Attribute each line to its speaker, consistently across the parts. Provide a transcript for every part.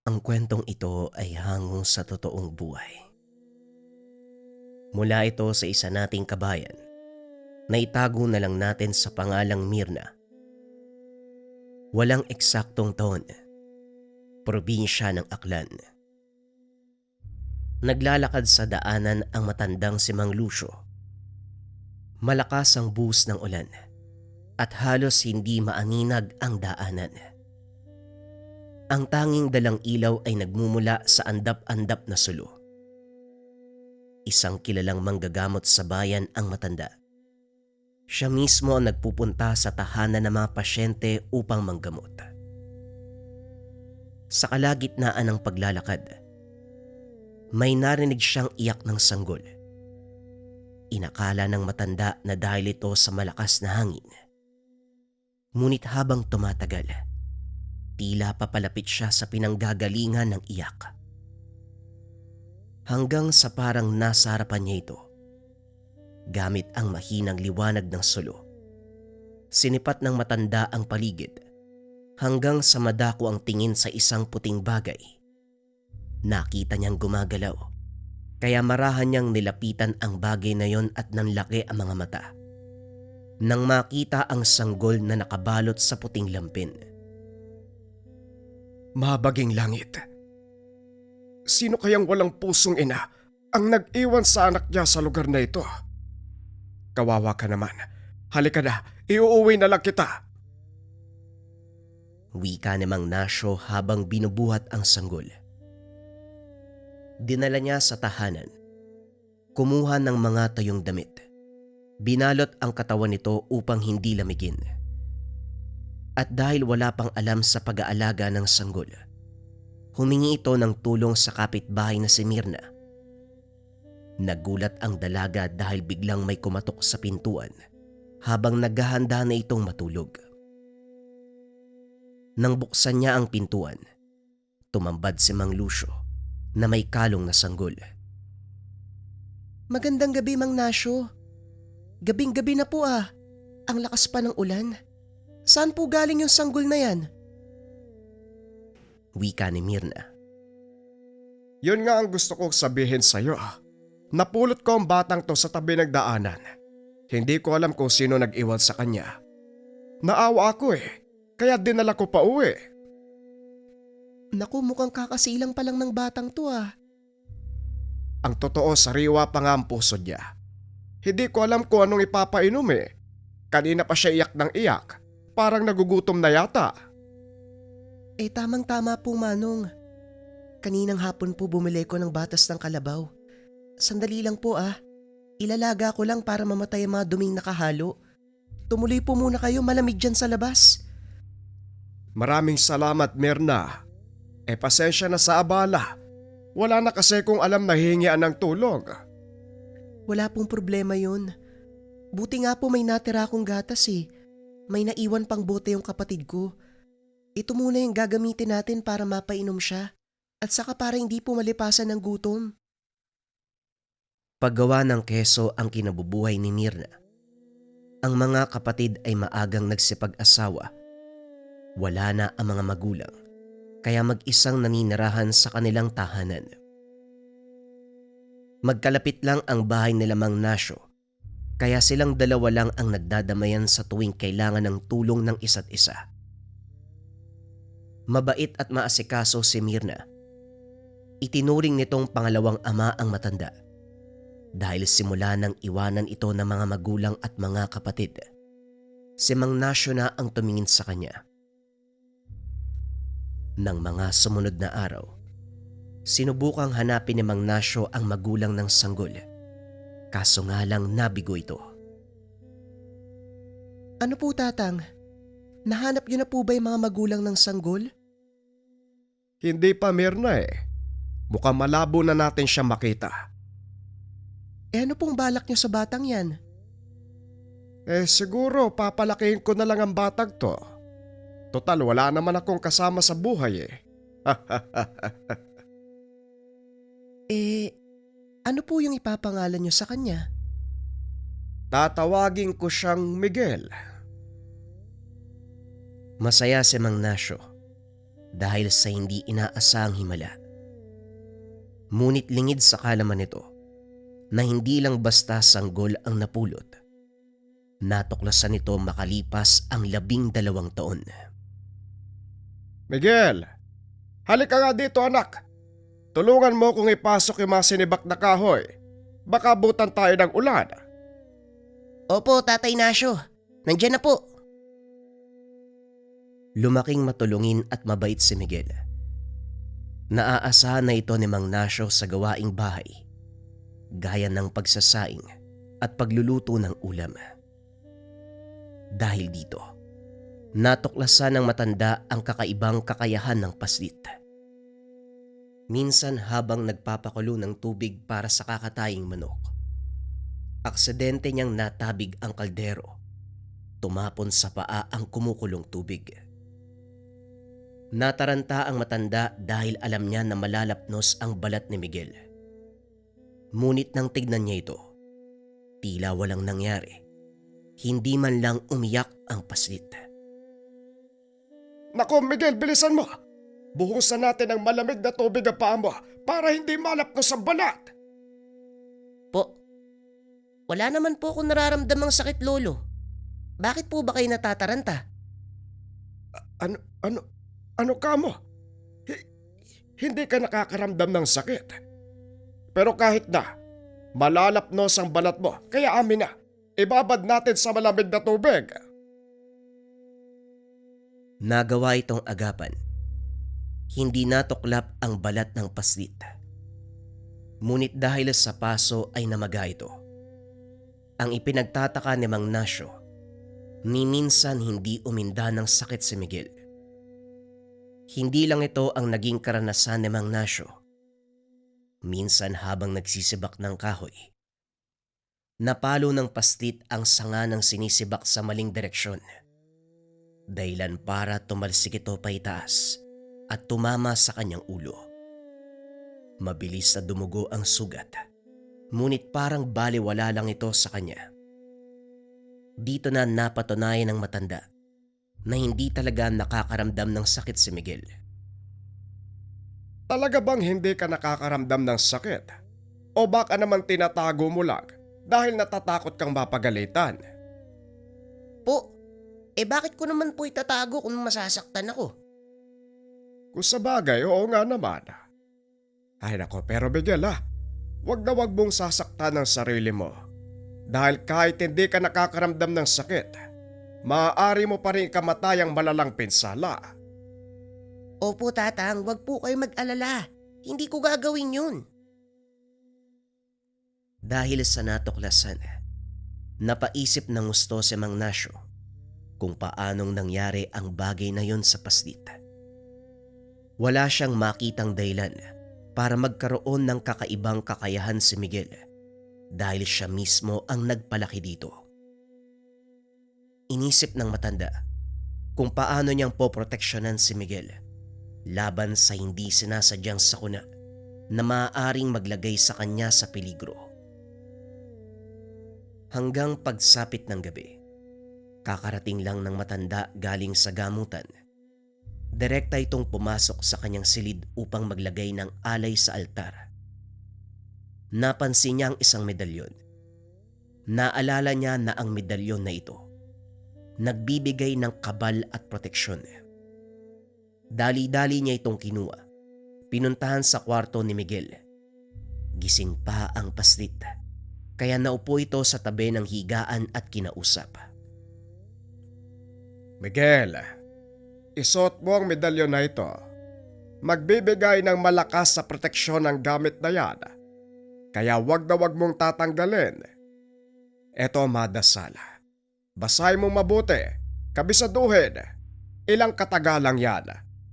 Speaker 1: Ang kwentong ito ay hango sa totoong buhay. Mula ito sa isa nating kabayan na itago na lang natin sa pangalang Mirna. Walang eksaktong taon, probinsya ng Aklan. Naglalakad sa daanan ang matandang si Mang Lucio. Malakas ang buhos ng ulan at halos hindi maaninag ang daanan. Ang tanging dalang ilaw ay nagmumula sa andap-andap na sulo. Isang kilalang manggagamot sa bayan ang matanda. Siya mismo ang nagpupunta sa tahanan ng mga pasyente upang manggamot. Sa kalagitnaan ng paglalakad, may narinig siyang iyak ng sanggol. Inakala ng matanda na dahil ito sa malakas na hangin. Ngunit habang tumatagal, tila papalapit siya sa pinanggagalingan ng iyak. Hanggang sa parang nasa harapan niya ito. Gamit ang mahinang liwanag ng sulo, sinipat ng matanda ang paligid hanggang sa madako ang tingin sa isang puting bagay. Nakita niyang gumagalaw, kaya marahan niyang nilapitan ang bagay na yon at nanlaki ang mga mata. Nang makita ang sanggol na nakabalot sa puting lampin.
Speaker 2: Mabaging langit. Sino kayang walang pusong ina ang nag-iwan sa anak niya sa lugar na ito? Kawawa ka naman. Halika na, iuuwi na lang kita.
Speaker 1: Wika ni Mang Nasyo habang binubuhat ang sanggol. Dinala niya sa tahanan. Kumuha ng mga tayong damit. Binalot ang katawan nito upang hindi lamigin. At dahil wala pang alam sa pag-aalaga ng sanggol, humingi ito ng tulong sa kapitbahay na si Mirna. Nagulat ang dalaga dahil biglang may kumatok sa pintuan habang naghahanda na itong matulog. Nang buksan niya ang pintuan, tumambad si Mang Lucio na may kalong na sanggol.
Speaker 3: Magandang gabi, Mang Nasyo. Gabing-gabi na po ah. Ang lakas pa ng ulan. Saan po galing yung sanggol na yan?
Speaker 1: Wika ni Mirna.
Speaker 2: Yun nga ang gusto kong sabihin sa'yo. Napulot ko ang batang to sa tabi ng daanan. Hindi ko alam kung sino nag-iwan sa kanya. Naawa ako kaya dinala ko pa uwi.
Speaker 3: Naku, mukhang kakasilang pa lang ng batang to ah.
Speaker 2: Ang totoo, sariwa pa nga ang puso niya. Hindi ko alam kung anong ipapainom Kanina pa siya iyak ng iyak. Parang nagugutom na yata.
Speaker 3: Tamang-tama po, Manong. Kaninang hapon po bumili ko ng batas ng kalabaw. Sandali lang po ah. Ilalaga ko lang para mamatay ang mga duming nakahalo. Tumuloy po muna kayo, malamig dyan sa labas.
Speaker 2: Maraming salamat, Mirna. Pasensya na sa abala. Wala na kasi kung alam na hihingian ng tulong.
Speaker 3: Wala pong problema yun. Buti nga po may natira akong gatas May naiwan pang bote yung kapatid ko. Ito muna yung gagamitin natin para mapainom siya. At saka para hindi po malipasan ng gutom.
Speaker 1: Paggawa ng keso ang kinabubuhay ni Mirna. Ang mga kapatid ay maagang nagsipag-asawa. Wala na ang mga magulang, kaya mag-isang naninirahan sa kanilang tahanan. Magkalapit lang ang bahay nila Mang Nasyo, kaya silang dalawa lang ang nagdadamayan sa tuwing kailangan ng tulong ng isa't isa. Mabait at maasikaso si Mirna. Itinuring nitong pangalawang ama ang matanda. Dahil simula nang iwanan ito ng mga magulang at mga kapatid, si Mang Nasyo na ang tumingin sa kanya. Nang mga sumunod na araw, sinubukang hanapin ni Mang Nasyo ang magulang ng sanggol. Kaso nga lang nabigo ito.
Speaker 3: Ano po, Tatang? Nahanap niyo na po ba yung mga magulang ng sanggol?
Speaker 2: Hindi pa, Mirna Mukhang malabo na natin siya makita.
Speaker 3: Ano pong balak niyo sa batang yan?
Speaker 2: Siguro papalakihin ko na lang ang batang to. Total, wala naman akong kasama sa buhay
Speaker 3: Ano po yung ipapangalan niyo sa kanya?
Speaker 2: Tatawagin ko siyang Miguel.
Speaker 1: Masaya si Mang Nasyo dahil sa hindi inaasahang himala. Ngunit lingid sa kalaman nito na hindi lang basta sanggol ang napulot. Natuklasan nito makalipas ang 12 taon.
Speaker 2: Miguel, halika nga dito anak. Tulungan mo kung ipasok yung mga sinibak na kahoy. Baka abutan tayo ng ulan.
Speaker 3: Opo, Tatay Nasyo. Nandiyan na po.
Speaker 1: Lumaking matulungin at mabait si Miguel. Naaasahan na ito ni Mang Nasyo sa gawaing bahay, gaya ng pagsasaing at pagluluto ng ulam. Dahil dito, natuklasan ng matanda ang kakaibang kakayahan ng paslit. Minsan habang nagpapakulo ng tubig para sa kakataying manok, aksidente niyang natabig ang kaldero. Tumapon sa paa ang kumukulong tubig. Nataranta ang matanda dahil alam niya na malalapnos ang balat ni Miguel. Ngunit nang tignan niya ito, tila walang nangyari. Hindi man lang umiyak ang paslit.
Speaker 2: Naku Miguel, bilisan mo. Buhusan natin ng malamig na tubig ang paa mo para hindi malapnos ang balat.
Speaker 3: Po, wala naman po akong nararamdamang sakit, Lolo. Bakit po ba kayo natataranta?
Speaker 2: Ano ka mo? Hindi ka nakakaramdam ng sakit. Pero kahit na, malalapnos ang balat mo, kaya amin na, ibabad natin sa malamig na tubig.
Speaker 1: Nagawa itong agapan. Hindi natuklap ang balat ng paslit. Ngunit dahil sa paso ay namaga ito. Ang ipinagtataka ni Mang Nasyo, ni minsan hindi uminda ng sakit si Miguel. Hindi lang ito ang naging karanasan ni Mang Nasyo. Minsan habang nagsisibak ng kahoy, napalo ng paslit ang sanga ng sinisibak sa maling direksyon. Dahilan para tumalsik ito paitaas at tumama sa kanyang ulo. Mabilis na dumugo ang sugat, ngunit parang baliwala lang ito sa kanya. Dito na napatunayan ng matanda na hindi talaga nakakaramdam ng sakit si Miguel.
Speaker 2: Talaga bang hindi ka nakakaramdam ng sakit? O baka naman tinatago mo lang dahil natatakot kang mapagalitan?
Speaker 3: Po, bakit ko naman po itatago kung masasaktan ako?
Speaker 2: Kung sa bagay, oo nga naman. Ay nako, pero Miguel wag na wag mong sasaktan ang sarili mo. Dahil kahit hindi ka nakakaramdam ng sakit, maaari mo pa rin ikamatay ang malalang pinsala.
Speaker 3: Opo, Tatang, wag po kayo mag-alala. Hindi ko gagawin yun.
Speaker 1: Dahil sa natuklasan, napaisip ng gusto si Mang Nasyo kung paanong nangyari ang bagay na yon sa paslit. Wala siyang makitang dahilan para magkaroon ng kakaibang kakayahan si Miguel dahil siya mismo ang nagpalaki dito. Inisip ng matanda kung paano niyang poproteksyonan si Miguel laban sa hindi sinasadyang sakuna na maaaring maglagay sa kanya sa peligro. Hanggang pagsapit ng gabi, kakarating lang ng matanda galing sa gamutan. Direkta itong pumasok sa kanyang silid upang maglagay ng alay sa altar. Napansin niya ang isang medalyon. Naalala niya na ang medalyon na ito nagbibigay ng kabal at proteksyon. Dali-dali niya itong kinuha. Pinuntahan sa kwarto ni Miguel. Gising pa ang paslit, kaya naupo ito sa tabi ng higaan at kinausap.
Speaker 2: Miguel, isuot mo ang medalyon na ito. Magbibigay ng malakas sa proteksyon ang gamit na yan. Kaya wag na wag mong tatanggalin. Eto ang madasal. Basahin mong mabuti, kabisaduhin. Ilang katagalang yan,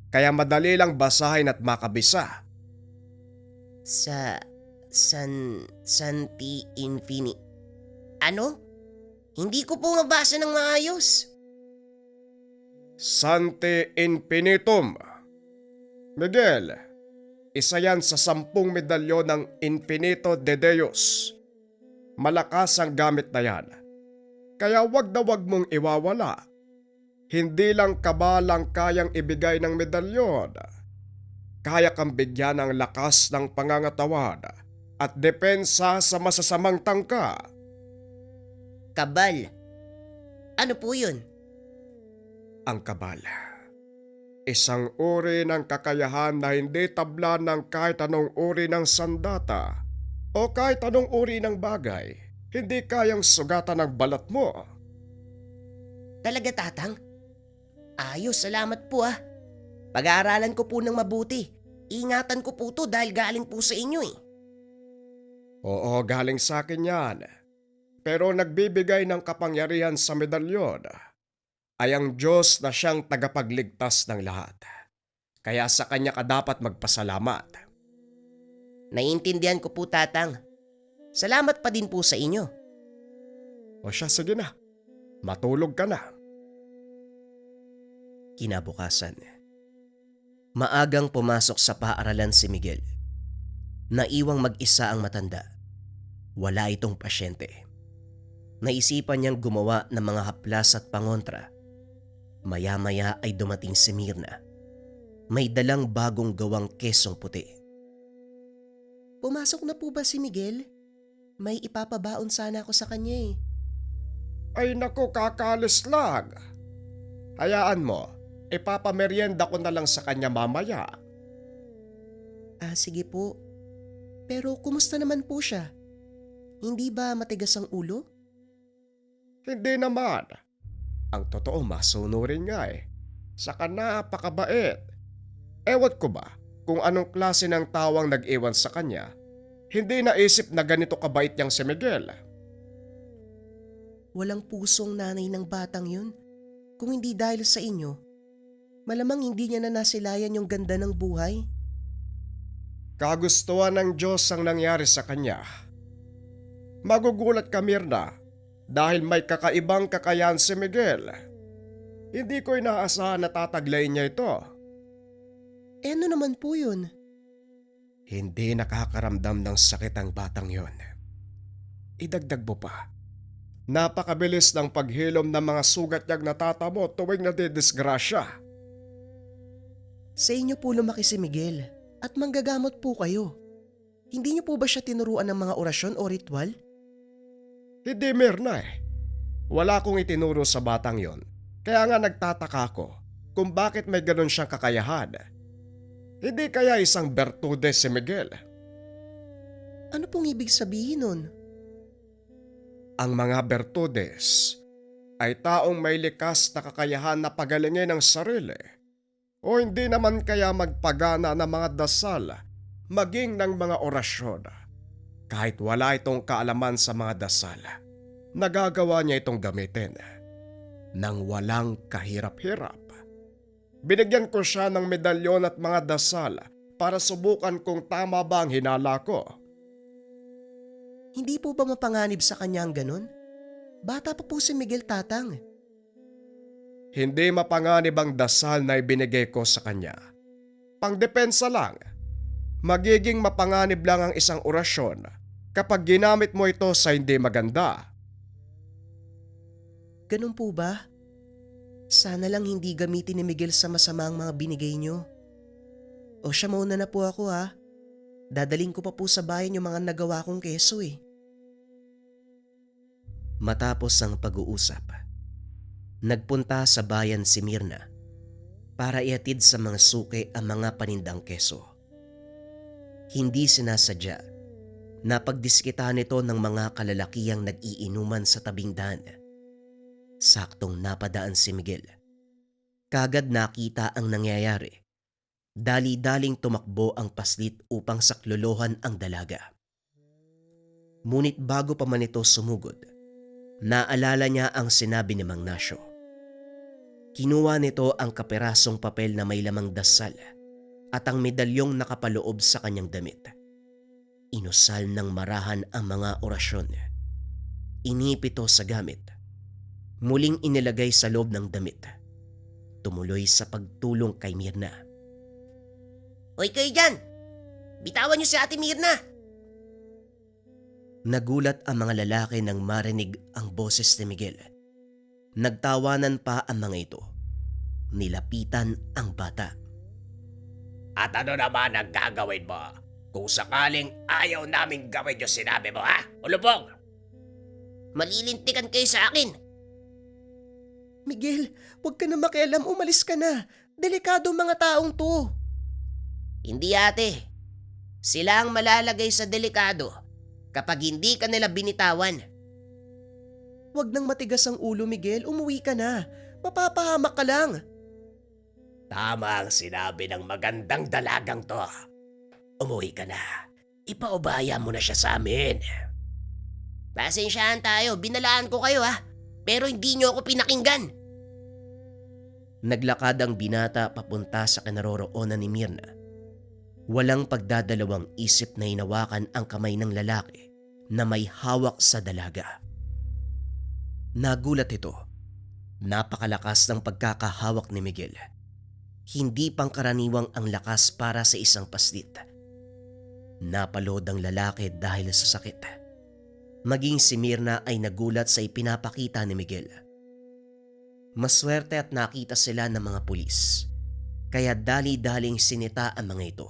Speaker 2: kaya madali lang basahin at makabisa.
Speaker 3: Santi Infini. Ano? Hindi ko po mabasa ng maayos.
Speaker 2: Santi Infinitum. Miguel, isa yan sa 10 medalyon ng Infinito de Deus. Malakas ang gamit na yan. Kaya wag na wag mong iwawala. Hindi lang kabalang kayang ibigay ng medalyon. Kaya kang bigyan ng lakas ng pangangatawan at depensa sa masasamang tangka.
Speaker 3: Kabal. Ano po yun?
Speaker 2: Ang kabal. Isang uri ng kakayahan na hindi tabla ng kahit anong uri ng sandata o kahit anong uri ng bagay. Hindi kayang sugatan ng balat mo.
Speaker 3: Talaga, Tatang? Ayos, salamat po ah. Pag-aaralan ko po ng mabuti. Ingatan ko po to dahil galing po sa inyo eh.
Speaker 2: Oo, galing sa akin yan. Pero nagbibigay ng kapangyarihan sa medalyon ay ang Diyos na siyang tagapagligtas ng lahat. Kaya sa Kanya ka dapat magpasalamat.
Speaker 3: Naiintindihan ko po, Tatang. Salamat pa din po sa inyo.
Speaker 2: O siya, sige na. Matulog ka na.
Speaker 1: Kinabukasan, maagang pumasok sa paaralan si Miguel. Naiwang mag-isa ang matanda. Wala itong pasyente. Naisipan niyang gumawa ng mga haplas at pangontra. Maya-maya ay dumating si Mirna. May dalang bagong gawang kesong puti.
Speaker 3: Pumasok na po ba si Miguel? May ipapabaon sana ako sa kanya eh.
Speaker 2: Ay naku, kakalis lang. Hayaan mo, ipapamerienda ko na lang sa kanya mamaya.
Speaker 3: Sige po. Pero kumusta naman po siya? Hindi ba matigas ang ulo?
Speaker 2: Hindi naman. Ang totoo, masunurin nga eh. Saka napakabait. Ewan ko ba kung anong klase ng tawang nag-iwan sa kanya. Hindi naisip na ganito kabait niyang si Miguel.
Speaker 3: Walang pusong nanay ng batang yun. Kung hindi dahil sa inyo, malamang hindi niya na nasilayan yung ganda ng buhay.
Speaker 2: Kagustuhan ng Diyos ang nangyari sa kanya. Magugulat ka, Mirna, dahil may kakaibang kakayahan si Miguel. Hindi ko inaasahan na tataglayin niya ito.
Speaker 3: Ano naman po yun?
Speaker 2: Hindi nakakaramdam ng sakit ang batang yon. Idagdag mo pa, napakabilis ng paghilom ng mga sugat niyang natatamo tuwing nadidisgrasya.
Speaker 3: Sa inyo po lumaki si Miguel at manggagamot po kayo. Hindi niyo po ba siya tinuruan ng mga orasyon o ritual?
Speaker 2: Hindi, Mirna eh. Wala akong itinuro sa batang yon. Kaya nga nagtataka ako kung bakit may ganun siyang kakayahan. Hindi kaya isang bertude si Miguel?
Speaker 3: Ano pong ibig sabihin nun?
Speaker 2: Ang mga bertudes ay taong may likas na kakayahan na pagalingin ang sarili o hindi naman kaya magpagana ng mga dasal maging ng mga orasyon. Kahit wala itong kaalaman sa mga dasal, nagagawa niya itong gamitin nang walang kahirap-hirap. Binigyan ko siya ng medalyon at mga dasal para subukan kung tama ba ang hinala ko.
Speaker 3: Hindi po ba mapanganib sa kanya ang ganun? Bata pa po si Miguel, Tatang.
Speaker 2: Hindi mapanganib ang dasal na ibinigay ko sa kanya. Pangdepensa lang. Magiging mapanganib lang ang isang orasyon kapag ginamit mo ito sa hindi maganda.
Speaker 3: Ganun po ba? Sana lang hindi gamitin ni Miguel sa masamang mga binigay niyo. O siya, mauna na po ako ha. Dadaling ko pa po sa bayan yung mga nagawa kong keso eh.
Speaker 1: Matapos ang pag-uusap, nagpunta sa bayan si Mirna para ihatid sa mga suki ang mga panindang keso. Hindi sinasadya na pagdiskitahan nito ng mga kalalakihang nag-iinuman sa tabing daan. Saktong napadaan si Miguel. Kagad nakita ang nangyayari. Dali-daling tumakbo ang paslit upang saklolohan ang dalaga. Ngunit bago pa man ito sumugod, naalala niya ang sinabi ni Mang Nasyo. Kinuha nito ang kaperasong papel na may lamang dasal at ang medalyong nakapaloob sa kanyang damit. Inusal ng marahan ang mga orasyon. Inipito sa gamit. Muling inilagay sa loob ng damit. Tumuloy sa pagtulong kay Mirna.
Speaker 3: Hoy kayo dyan! Bitawan niyo si Ate Mirna!
Speaker 1: Nagulat ang mga lalaki nang marinig ang boses ni Miguel. Nagtawanan pa ang mga ito nilapitan ang bata.
Speaker 4: At ano naman ang gagawin mo kung sakaling ayaw namin gawin yung sinabi mo, ha? Ulubog!
Speaker 1: Malilintikan kayo sa akin.
Speaker 3: Miguel, huwag ka na makialam, umalis ka na. Delikado mga taong to.
Speaker 1: Hindi ate. Sila ang malalagay sa delikado kapag hindi ka nila binitawan.
Speaker 3: Huwag nang matigas ang ulo, Miguel. Umuwi ka na. Mapapahamak ka lang.
Speaker 4: Tama ang sinabi ng magandang dalagang to. Umuwi ka na. Ipaubaya mo na siya sa amin.
Speaker 1: Pasensyahan tayo, binalaan ko kayo ha. Pero hindi niyo ako pinakinggan. Naglakad ang binata papunta sa kinaroroonan ni Mirna. Walang pagdadalawang isip na hinawakan ang kamay ng lalaki na may hawak sa dalaga. Nagulat ito. Napakalakas ng pagkakahawak ni Miguel. Hindi pangkaraniwang ang lakas para sa isang paslit. Napalod ang lalaki dahil sa sakit. Maging si Mirna ay nagulat sa ipinapakita ni Miguel. Maswerte at nakita sila ng mga pulis, kaya dali-daling sinita ang mga ito.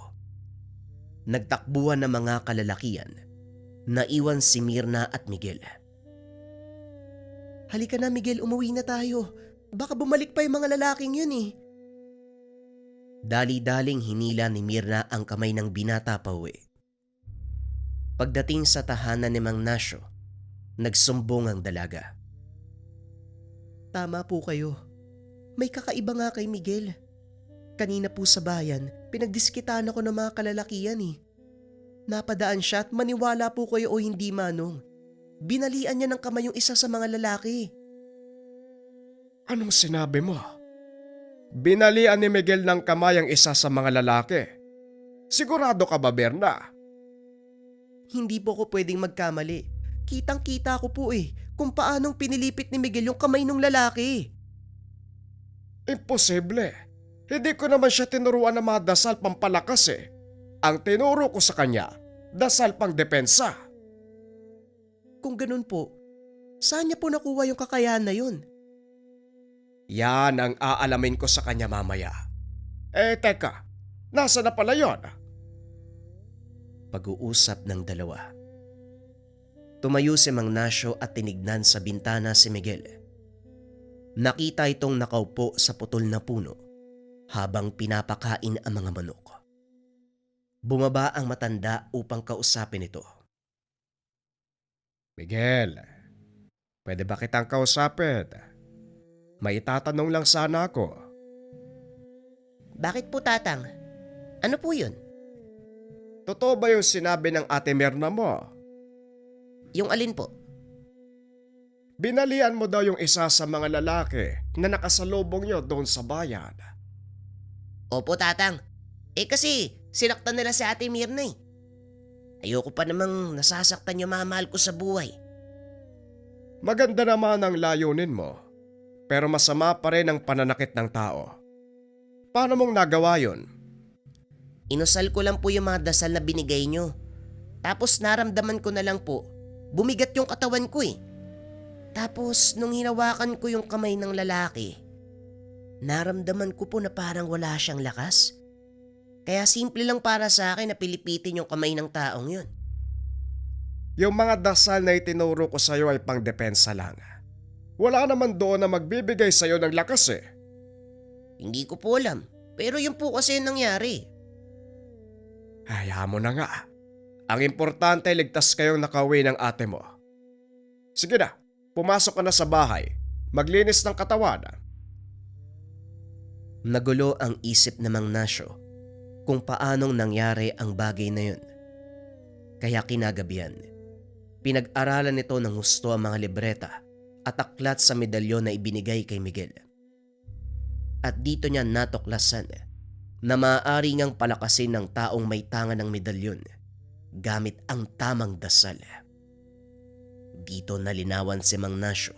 Speaker 1: Nagtakbuhan ng mga kalalakian, naiwan si Mirna at Miguel.
Speaker 3: Halika na, Miguel, umuwi na tayo. Baka bumalik pa yung mga lalaking yun eh.
Speaker 1: Dali-daling hinila ni Mirna ang kamay ng binata pauwi. Pagdating sa tahanan ni Mang Nasyo, nagsumbong ang dalaga.
Speaker 3: Tama po kayo. May kakaiba nga kay Miguel. Kanina po sa bayan, pinagdiskitaan ako ng mga kalalakian eh. Napadaan siya at maniwala po kayo o hindi manong. Binalian niya ng kamay yung isa sa mga lalaki.
Speaker 2: Anong sinabi mo? Binalian ni Miguel ng kamay ang isa sa mga lalaki. Sigurado ka ba, Berna?
Speaker 3: Hindi po ko pwedeng magkamali. Kitang-kita ko po eh kung paanong pinilipit ni Miguel yung kamay ng lalaki.
Speaker 2: Imposible. Hindi ko naman siya tinuruan ng mga dasal pampalakas eh. Ang tinuro ko sa kanya, dasal pang depensa.
Speaker 3: Kung ganun po, saan niya po nakuha yung kakayahan na yun?
Speaker 2: Yan ang aalamin ko sa kanya mamaya. Teka, nasa na pala yun?
Speaker 1: Pag-uusap ng dalawa. Tumayo si Mang Nasyo at tinignan sa bintana si Miguel. Nakita itong nakaupo sa putol na puno habang pinapakain ang mga manok. Bumaba ang matanda upang kausapin ito.
Speaker 2: Miguel, pwede ba kitang kausapin? May itatanong lang sana ako.
Speaker 1: Bakit po, Tatang? Ano po yun?
Speaker 2: Totoo ba yung sinabi ng ate Mirna mo?
Speaker 1: Yung alin po?
Speaker 2: Binalian mo daw yung isa sa mga lalaki na nakasalubong nyo doon sa bayan.
Speaker 1: Opo, Tatang. Kasi sinaktan nila si Ate Mirna eh. Ayoko pa namang nasasaktan yung mga mahal ko sa buhay.
Speaker 2: Maganda naman ang layunin mo, pero masama pa rin ang pananakit ng tao. Paano mong nagawa yun?
Speaker 1: Inusal ko lang po yung mga dasal na binigay nyo. Tapos naramdaman ko na lang po, bumigat yung katawan ko eh. Tapos nung hinawakan ko yung kamay ng lalaki, naramdaman ko po na parang wala siyang lakas. Kaya simple lang para sa akin na pilipitin yung kamay ng taong yun.
Speaker 2: Yung mga dasal na itinuro ko sa'yo ay pang-depensa lang. Wala naman doon na magbibigay sa'yo ng lakas eh.
Speaker 1: Hindi ko po alam, pero yun po kasi yung nangyari.
Speaker 2: Hayaan mo na nga. Ang importante ligtas kayong nakauwi ng ate mo. Sige na, pumasok ka na sa bahay. Maglinis ng katawan.
Speaker 1: Nagulo ang isip ng Mang Nasyo kung paanong nangyari ang bagay na yun. Kaya kinagabihan, pinag-aralan nito ng husto ang mga libreta at aklat sa medalyon na ibinigay kay Miguel. At dito niya natuklasan na maaari ngang palakasin ng taong may tangan ng medalyon gamit ang tamang dasal. Dito nalinawan si Mang Nasyo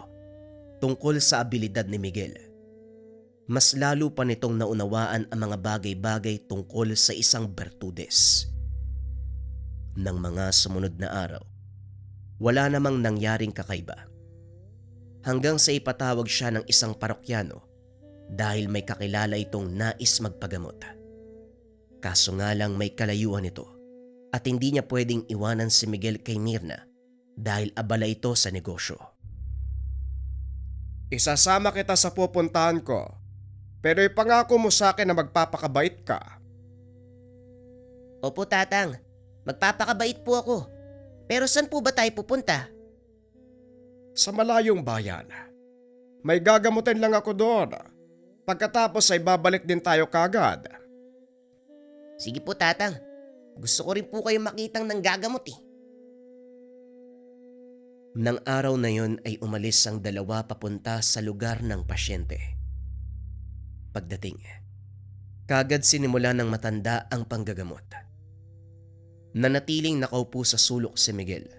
Speaker 1: tungkol sa abilidad ni Miguel. Mas lalo pa nitong naunawaan ang mga bagay-bagay tungkol sa isang bertudes. Nang mga sumunod na araw, wala namang nangyaring kakaiba. Hanggang sa ipatawag siya ng isang parokyano dahil may kakilala itong nais magpagamot. Kaso nga lang may kalayuan ito at hindi niya pwedeng iwanan si Miguel kay Mirna dahil abala ito sa negosyo.
Speaker 2: Isasama kita sa pupuntahan ko, pero ipangako mo sa akin na magpapakabait ka.
Speaker 3: Opo tatang, magpapakabait po ako. Pero saan po ba tayo pupunta?
Speaker 2: Sa malayong bayan. May gagamutin lang ako doon. Pagkatapos ay babalik din tayo kagad.
Speaker 3: Sige po tatang, gusto ko rin po kayong makitang nanggagamot eh.
Speaker 1: Nang araw na yon ay umalis ang dalawa papunta sa lugar ng pasyente. Pagdating, kagad sinimula ng matanda ang panggagamot. Nanatiling nakaupo sa sulok si Miguel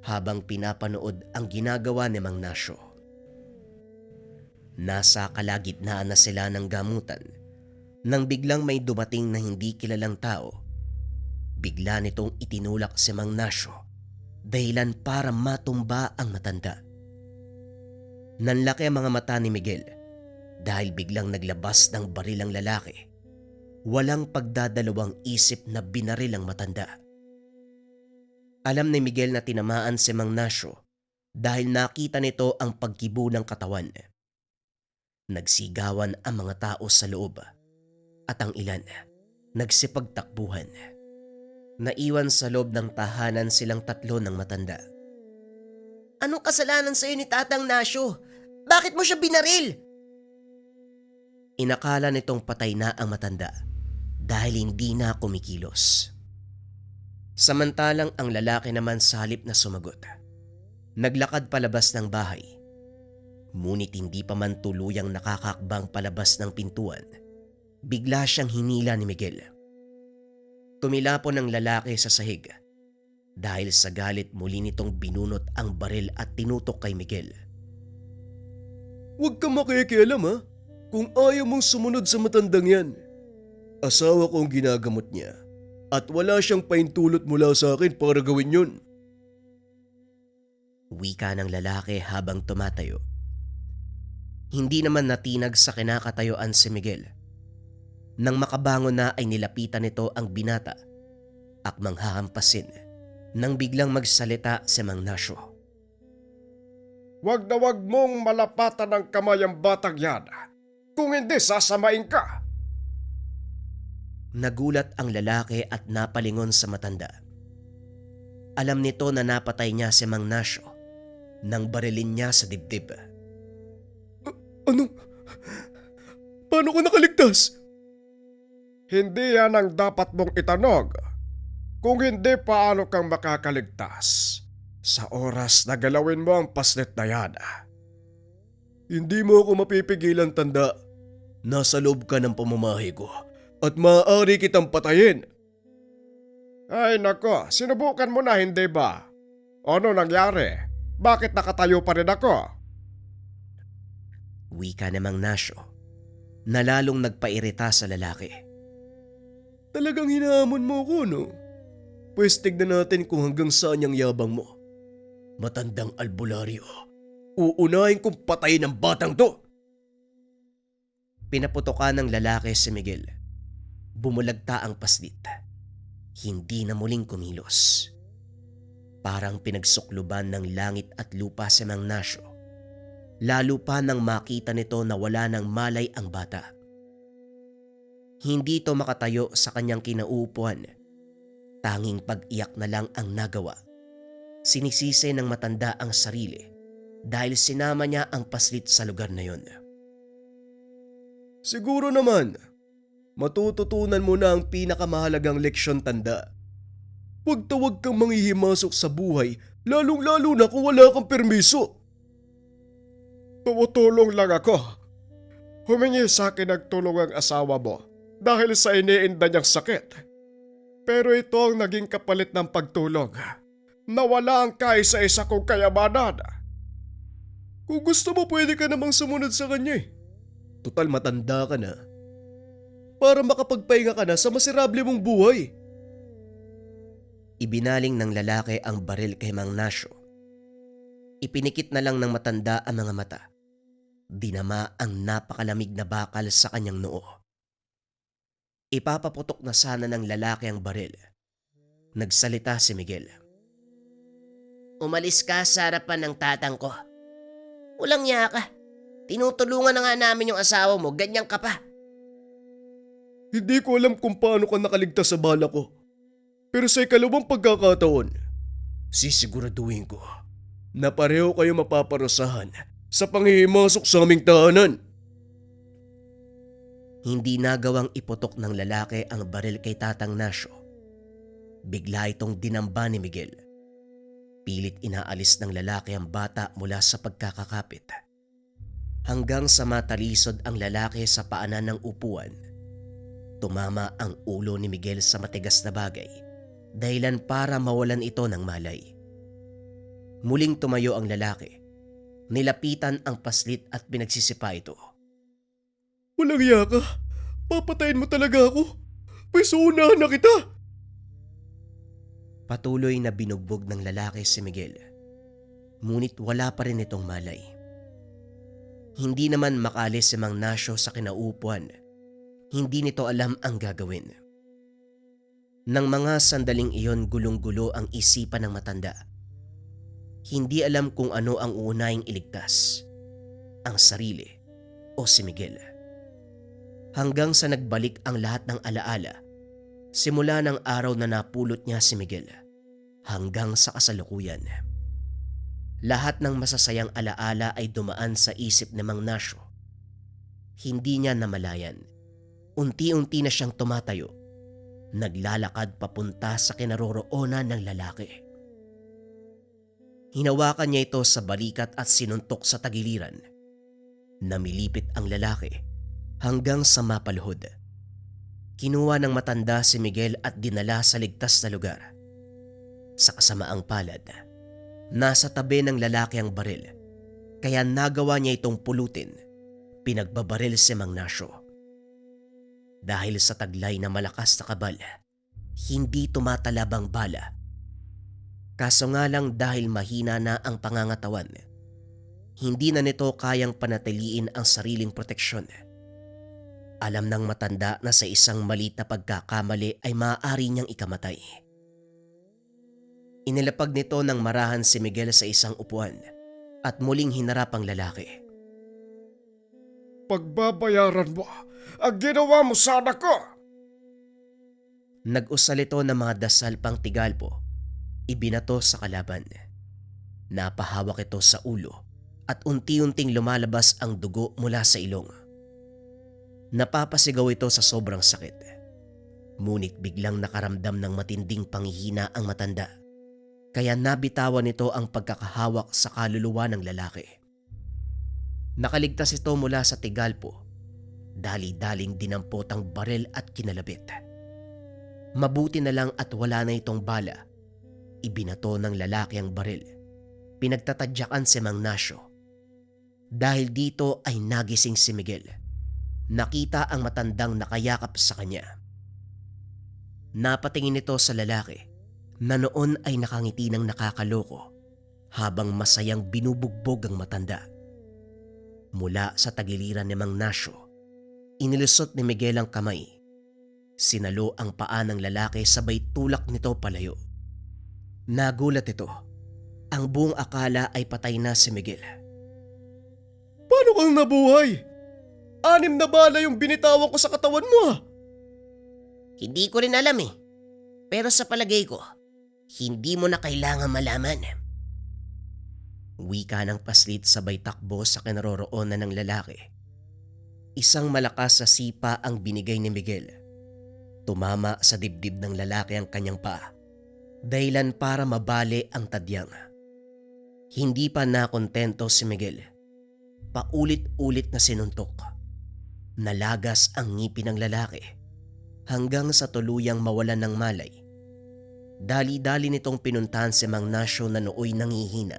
Speaker 1: habang pinapanood ang ginagawa ni Mang Nasyo. Nasa kalagitnaan na sila ng gamutan nang biglang may dumating na hindi kilalang tao. Bigla nitong itinulak si Mang Nasyo dahilan para matumba ang matanda. Nanlaki ang mga mata ni Miguel dahil biglang naglabas ng baril ang lalaki. Walang pagdadalawang isip na binaril ang matanda. Alam ni Miguel na tinamaan si Mang Nasyo dahil nakita nito ang pagkibo ng katawan. Nagsigawan ang mga tao sa loob at ang ilan nagsipagtakbuhan. Naiwan sa loob ng tahanan silang tatlo ng matanda.
Speaker 3: Anong kasalanan sa'yo ni Tatang Nasyo? Bakit mo siya binaril?
Speaker 1: Inakala nitong patay na ang matanda dahil hindi na kumikilos. Samantalang ang lalaki naman sa halip na sumagot, naglakad palabas ng bahay. Ngunit hindi pa man tuluyang nakakakbang palabas ng pintuan, bigla siyang hinila ni Miguel. Tumilapon ang lalaki sa sahig. Dahil sa galit muli nitong binunot ang baril at tinutok kay Miguel.
Speaker 2: Huwag kang makikialam ha, kung ayaw mong sumunod sa matandang yan. Asawa ko ang ginagamot niya at wala siyang paintulot mula sa akin para gawin yun.
Speaker 1: Wika ng lalaki habang tumatayo. Hindi naman natinag sa kinakatayuan si Miguel. Nang makabangon na ay nilapitan nito ang binata, akmang hahampasin nang biglang magsalita si Mang Nasyo.
Speaker 2: Huwag na huwag mong malapatan ng kamay ang batang yan. Kung hindi, sasamain ka.
Speaker 1: Nagulat ang lalaki at napalingon sa matanda. Alam nito na napatay niya si Mang Nasyo nang barilin niya sa dibdib.
Speaker 2: Ano? Paano ko nakaligtas? Hindi yan ang dapat mong itanong. Kung hindi, paano kang makakaligtas sa oras na galawin mo ang paslit na yan? Hindi mo ako mapipigilan, tanda. Nasa loob ka ng pamamahay ko at maaari kitang patayin. Ay nako, sinubukan mo na, hindi ba? Ano nangyari? Bakit nakatayo pa rin ako?
Speaker 1: Wika ni Mang Nasyo na lalong nagpairita sa lalaki.
Speaker 2: Talagang hinahamon mo ko, no? Pwes tignan natin kung hanggang saan yung yabang mo. Matandang albularyo, uunahin kong patayin ang batang to!
Speaker 1: Pinaputokan ng lalaki si Miguel. Bumulagta ang paslit. Hindi na muling kumilos. Parang pinagsukluban ng langit at lupa si Mang Nasyo. Lalo pa nang makita nito na wala ng malay ang bata. Hindi ito makatayo sa kanyang kinauupuan. Tanging pag-iyak na lang ang nagawa. Sinisisi ng matanda ang sarili dahil sinama niya ang paslit sa lugar na yon.
Speaker 2: Siguro naman, matututunan mo na ang pinakamahalagang leksyon, tanda. Huwag tawag kang manghihimasok sa buhay, lalong-lalo na kung wala kang permiso. Tumutulong lang ako. Humingi sa akin ng tulong ang asawa mo dahil sa iniinda niyang sakit. Pero ito ang naging kapalit ng pagtulong. Nawala ang kaisa-isa kong kayamanan. Kung gusto mo, pwede ka namang sumunod sa kanya eh. Total matanda ka na. Para makapagpahinga ka na sa miserable mong buhay.
Speaker 1: Ibinaling ng lalaki ang baril kay Mang Nasyo. Ipinikit na lang ng matanda ang mga mata. Dinama ang napakalamig na bakal sa kanyang noo. Ipapaputok na sana ng lalaki ang baril. Nagsalita si Miguel.
Speaker 4: Umalis ka sa harapan ng tatang ko. Walang niya ka. Tinutulungan na nga namin yung asawa mo, ganyan ka pa.
Speaker 2: Hindi ko alam kung paano ka nakaligtas sa bala ko. Pero sa ikalawang pagkakataon, sisiguraduhin ko na pareho kayo mapaparusahan sa panghihimasok sa aming tahanan.
Speaker 1: Hindi nagawang iputok ng lalaki ang baril kay Tatang Nasyo. Bigla itong dinamba ni Miguel. Pilit inaalis ng lalaki ang bata mula sa pagkakakapit. Hanggang sa matalisod ang lalaki sa paanan ng upuan. Tumama ang ulo ni Miguel sa matigas na bagay, dahilan para mawalan ito ng malay. Muling tumayo ang lalaki. Nilapitan ang paslit at pinagsisipa ito.
Speaker 2: Walang iya ka. Papatayin mo talaga ako. Pisuunahan na kita.
Speaker 1: Patuloy na binugbog ng lalaki si Miguel. Ngunit wala pa rin itong malay. Hindi naman makalis si Mang Nasyo sa kinaupuan. Hindi nito alam ang gagawin. Nang mga sandaling iyon gulong-gulo ang isipan ng matanda. Hindi alam kung ano ang uunahing iligtas. Ang sarili o si Miguel. Hanggang sa nagbalik ang lahat ng alaala. Simula ng araw na napulot niya si Miguel hanggang sa kasalukuyan. Lahat ng masasayang alaala ay dumaan sa isip ni Mang Nasyo. Hindi niya namalayan. Unti-unti na siyang tumatayo. Naglalakad papunta sa kinaroroonan ng lalaki. Hinawakan niya ito sa balikat at sinuntok sa tagiliran. Namilipit ang lalaki hanggang sa mapaluhod. Kinuha ng matanda si Miguel at dinala sa ligtas na lugar. Sa kasamaang palad, nasa tabi ng lalaki ang baril, kaya nagawa niya itong pulutin. Pinagbabaril si Mang Nasyo. Dahil sa taglay na malakas na kabal, hindi tumatalab ang bala. Kaso nga lang dahil mahina na ang pangangatawan, hindi na nito kayang panatiliin ang sariling proteksyon. Alam ng matanda na sa isang maliit na pagkakamali ay maaari niyang ikamatay. Inilapag nito ng marahan si Miguel sa isang upuan at muling hinarap ang lalaki.
Speaker 2: Pagbabayaran mo ang ginawa mo sa anak ko.
Speaker 1: Nag-usal ito ng mga dasal pang tigalpo. Ibinato sa kalaban. Napahawak ito sa ulo at unti-unting lumalabas ang dugo mula sa ilong. Napapasigaw ito sa sobrang sakit. Ngunit biglang nakaramdam ng matinding panghihina ang matanda. Kaya nabitawan nito ang pagkakahawak sa kaluluwa ng lalaki. Nakaligtas ito mula sa tigalpo. Dali-daling dinampot ang baril at kinalabit. Mabuti na lang at wala na itong bala. Ibinato ng lalaki ang baril. Pinagtatadyakan si Mang Nasyo. Dahil dito ay nagising si Miguel. Nakita ang matandang nakayakap sa kanya. Napatingin ito sa lalaki na noon ay nakangiti ng nakakaloko habang masayang binubugbog ang matanda. Mula sa tagiliran ni Mang Nasyo, inilusot ni Miguel ang kamay. Sinalo ang paa ng lalaki sabay tulak nito palayo. Nagulat ito. Ang buong akala ay patay na si Miguel.
Speaker 2: Paano kang nabuhay? 6 na bala yung binitawan ko sa katawan mo ah.
Speaker 4: Hindi ko rin alam eh. Pero sa palagay ko, hindi mo na kailangan malaman.
Speaker 1: Wika ng paslit sabay takbo sa kinaroroonan ng lalaki. Isang malakas na sipa ang binigay ni Miguel. Tumama sa dibdib ng lalaki ang kanyang paa. Dahilan para mabali ang tadyang. Hindi pa nakontento si Miguel. Paulit-ulit na sinuntok. Nalagas ang ngipin ng lalaki hanggang sa tuluyang mawalan ng malay. Dali-dali nitong pinuntahan si Mang Nasyo na nooy nangihina.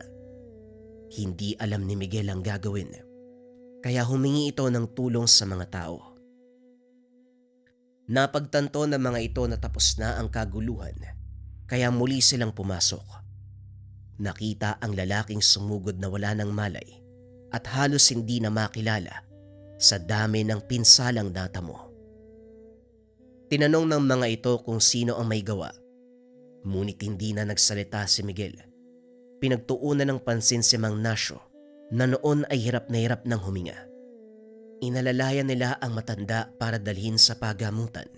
Speaker 1: Hindi alam ni Miguel ang gagawin, kaya humingi ito ng tulong sa mga tao. Napagtanto ng mga ito na tapos na ang kaguluhan, kaya muli silang pumasok. Nakita ang lalaking sumugod na wala ng malay. at halos hindi na makilala sa dami ng pinsalang natamo. Tinanong ng mga ito kung sino ang may gawa, ngunit hindi na nagsalita si Miguel. Pinagtuunan ng pansin si Mang Nasyo na noon ay hirap na hirap ng huminga. Inalalayan nila ang matanda para dalhin sa pagamutan.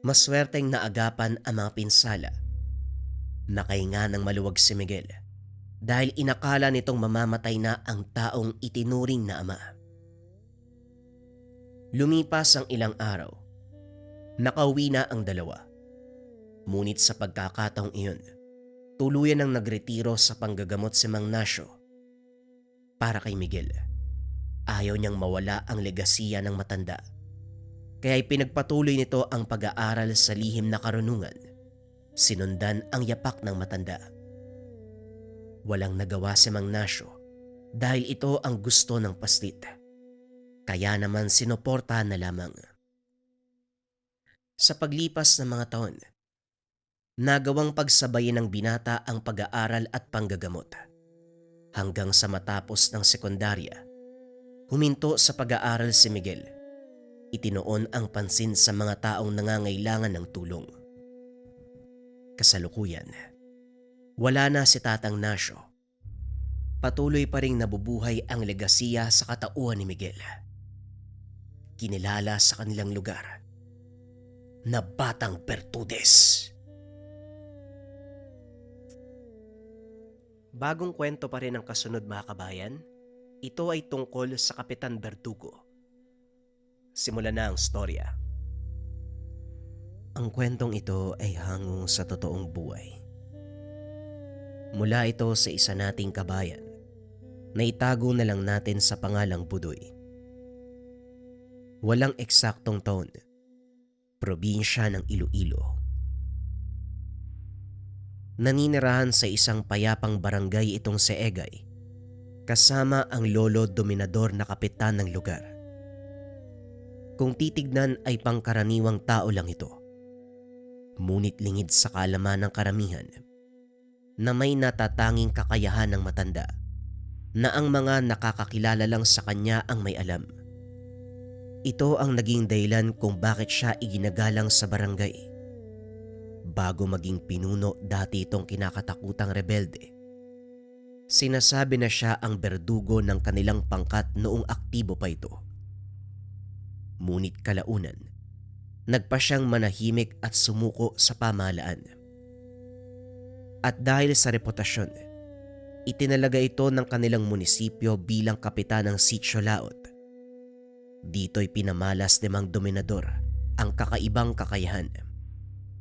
Speaker 1: Maswerteng naagapan ang mga pinsala. Nakahinga ng maluwag si Miguel dahil inakala nitong mamamatay na ang taong itinuring na ama. Lumipas ang ilang araw. Nakauwi na ang dalawa. Ngunit sa pagkakataong iyon, tuluyan ang nagretiro sa panggagamot si Mang Nasyo. Para kay Miguel, ayaw niyang mawala ang legasiya ng matanda. Kaya pinagpatuloy nito ang pag-aaral sa lihim na karunungan. Sinundan ang yapak ng matanda. Walang nagawa si Mang Nasyo dahil ito ang gusto ng paslit. Kaya naman sinuportahan na lamang. Sa paglipas ng mga taon, nagawang pagsabayin ng binata ang pag-aaral at panggagamot. Hanggang sa matapos ng sekundarya, huminto sa pag-aaral si Miguel. Itinoon ang pansin sa mga taong nangangailangan ng tulong. Kasalukuyan, wala na si Tatang Nasyo. Patuloy pa ring nabubuhay ang legasiya sa katauhan ni Miguel. Kinilala sa kanilang lugar na Batang Bertudes. Bagong kwento pa rin ang kasunod mga kabayan. Ito ay tungkol sa Kapitan Bertugo. Simulan na ang storya. Ang kwentong ito ay hango sa totoong buhay. Mula ito sa isa nating kabayan na itago na lang natin sa pangalang Budoy. Walang eksaktong taon. Probinsya ng Iloilo. Naninirahan sa isang payapang barangay itong si Egay, kasama ang lolo dominador na kapitan ng lugar. Kung titignan ay pangkaraniwang tao lang ito, ngunit lingid sa kaalaman ng karamihan na may natatanging kakayahan ng matanda na ang mga nakakakilala lang sa kanya ang may alam. Ito ang naging dahilan kung bakit siya iginagalang sa barangay. Bago maging pinuno dati itong kinakatakutang rebelde. Sinasabi na siya ang berdugo ng kanilang pangkat noong aktibo pa ito. Ngunit kalaunan, nagpa siyang manahimik at sumuko sa pamahalaan. At dahil sa reputasyon, itinalaga ito ng kanilang munisipyo bilang kapitan ng Sitio Laot. Dito'y pinamalas ni Mang Dominador ang kakaibang kakayahan.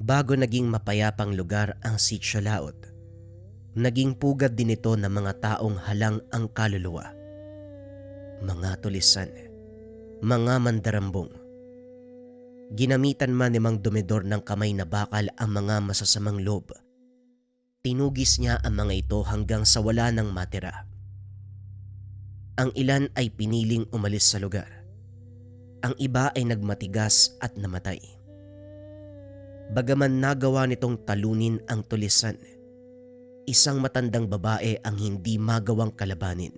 Speaker 1: Bago naging mapayapang lugar ang Sitio Laot, naging pugad din ito ng mga taong halang ang kaluluwa. Mga tulisan, mga mandarambong. Ginamitan man ni Mang Dominador ng kamay na bakal ang mga masasamang loob. Tinugis niya ang mga ito hanggang sa wala nang matira. Ang ilan ay piniling umalis sa lugar. Ang iba ay nagmatigas at namatay. Bagaman nagawa nitong talunin ang tulisan, isang matandang babae ang hindi magawang kalabanin.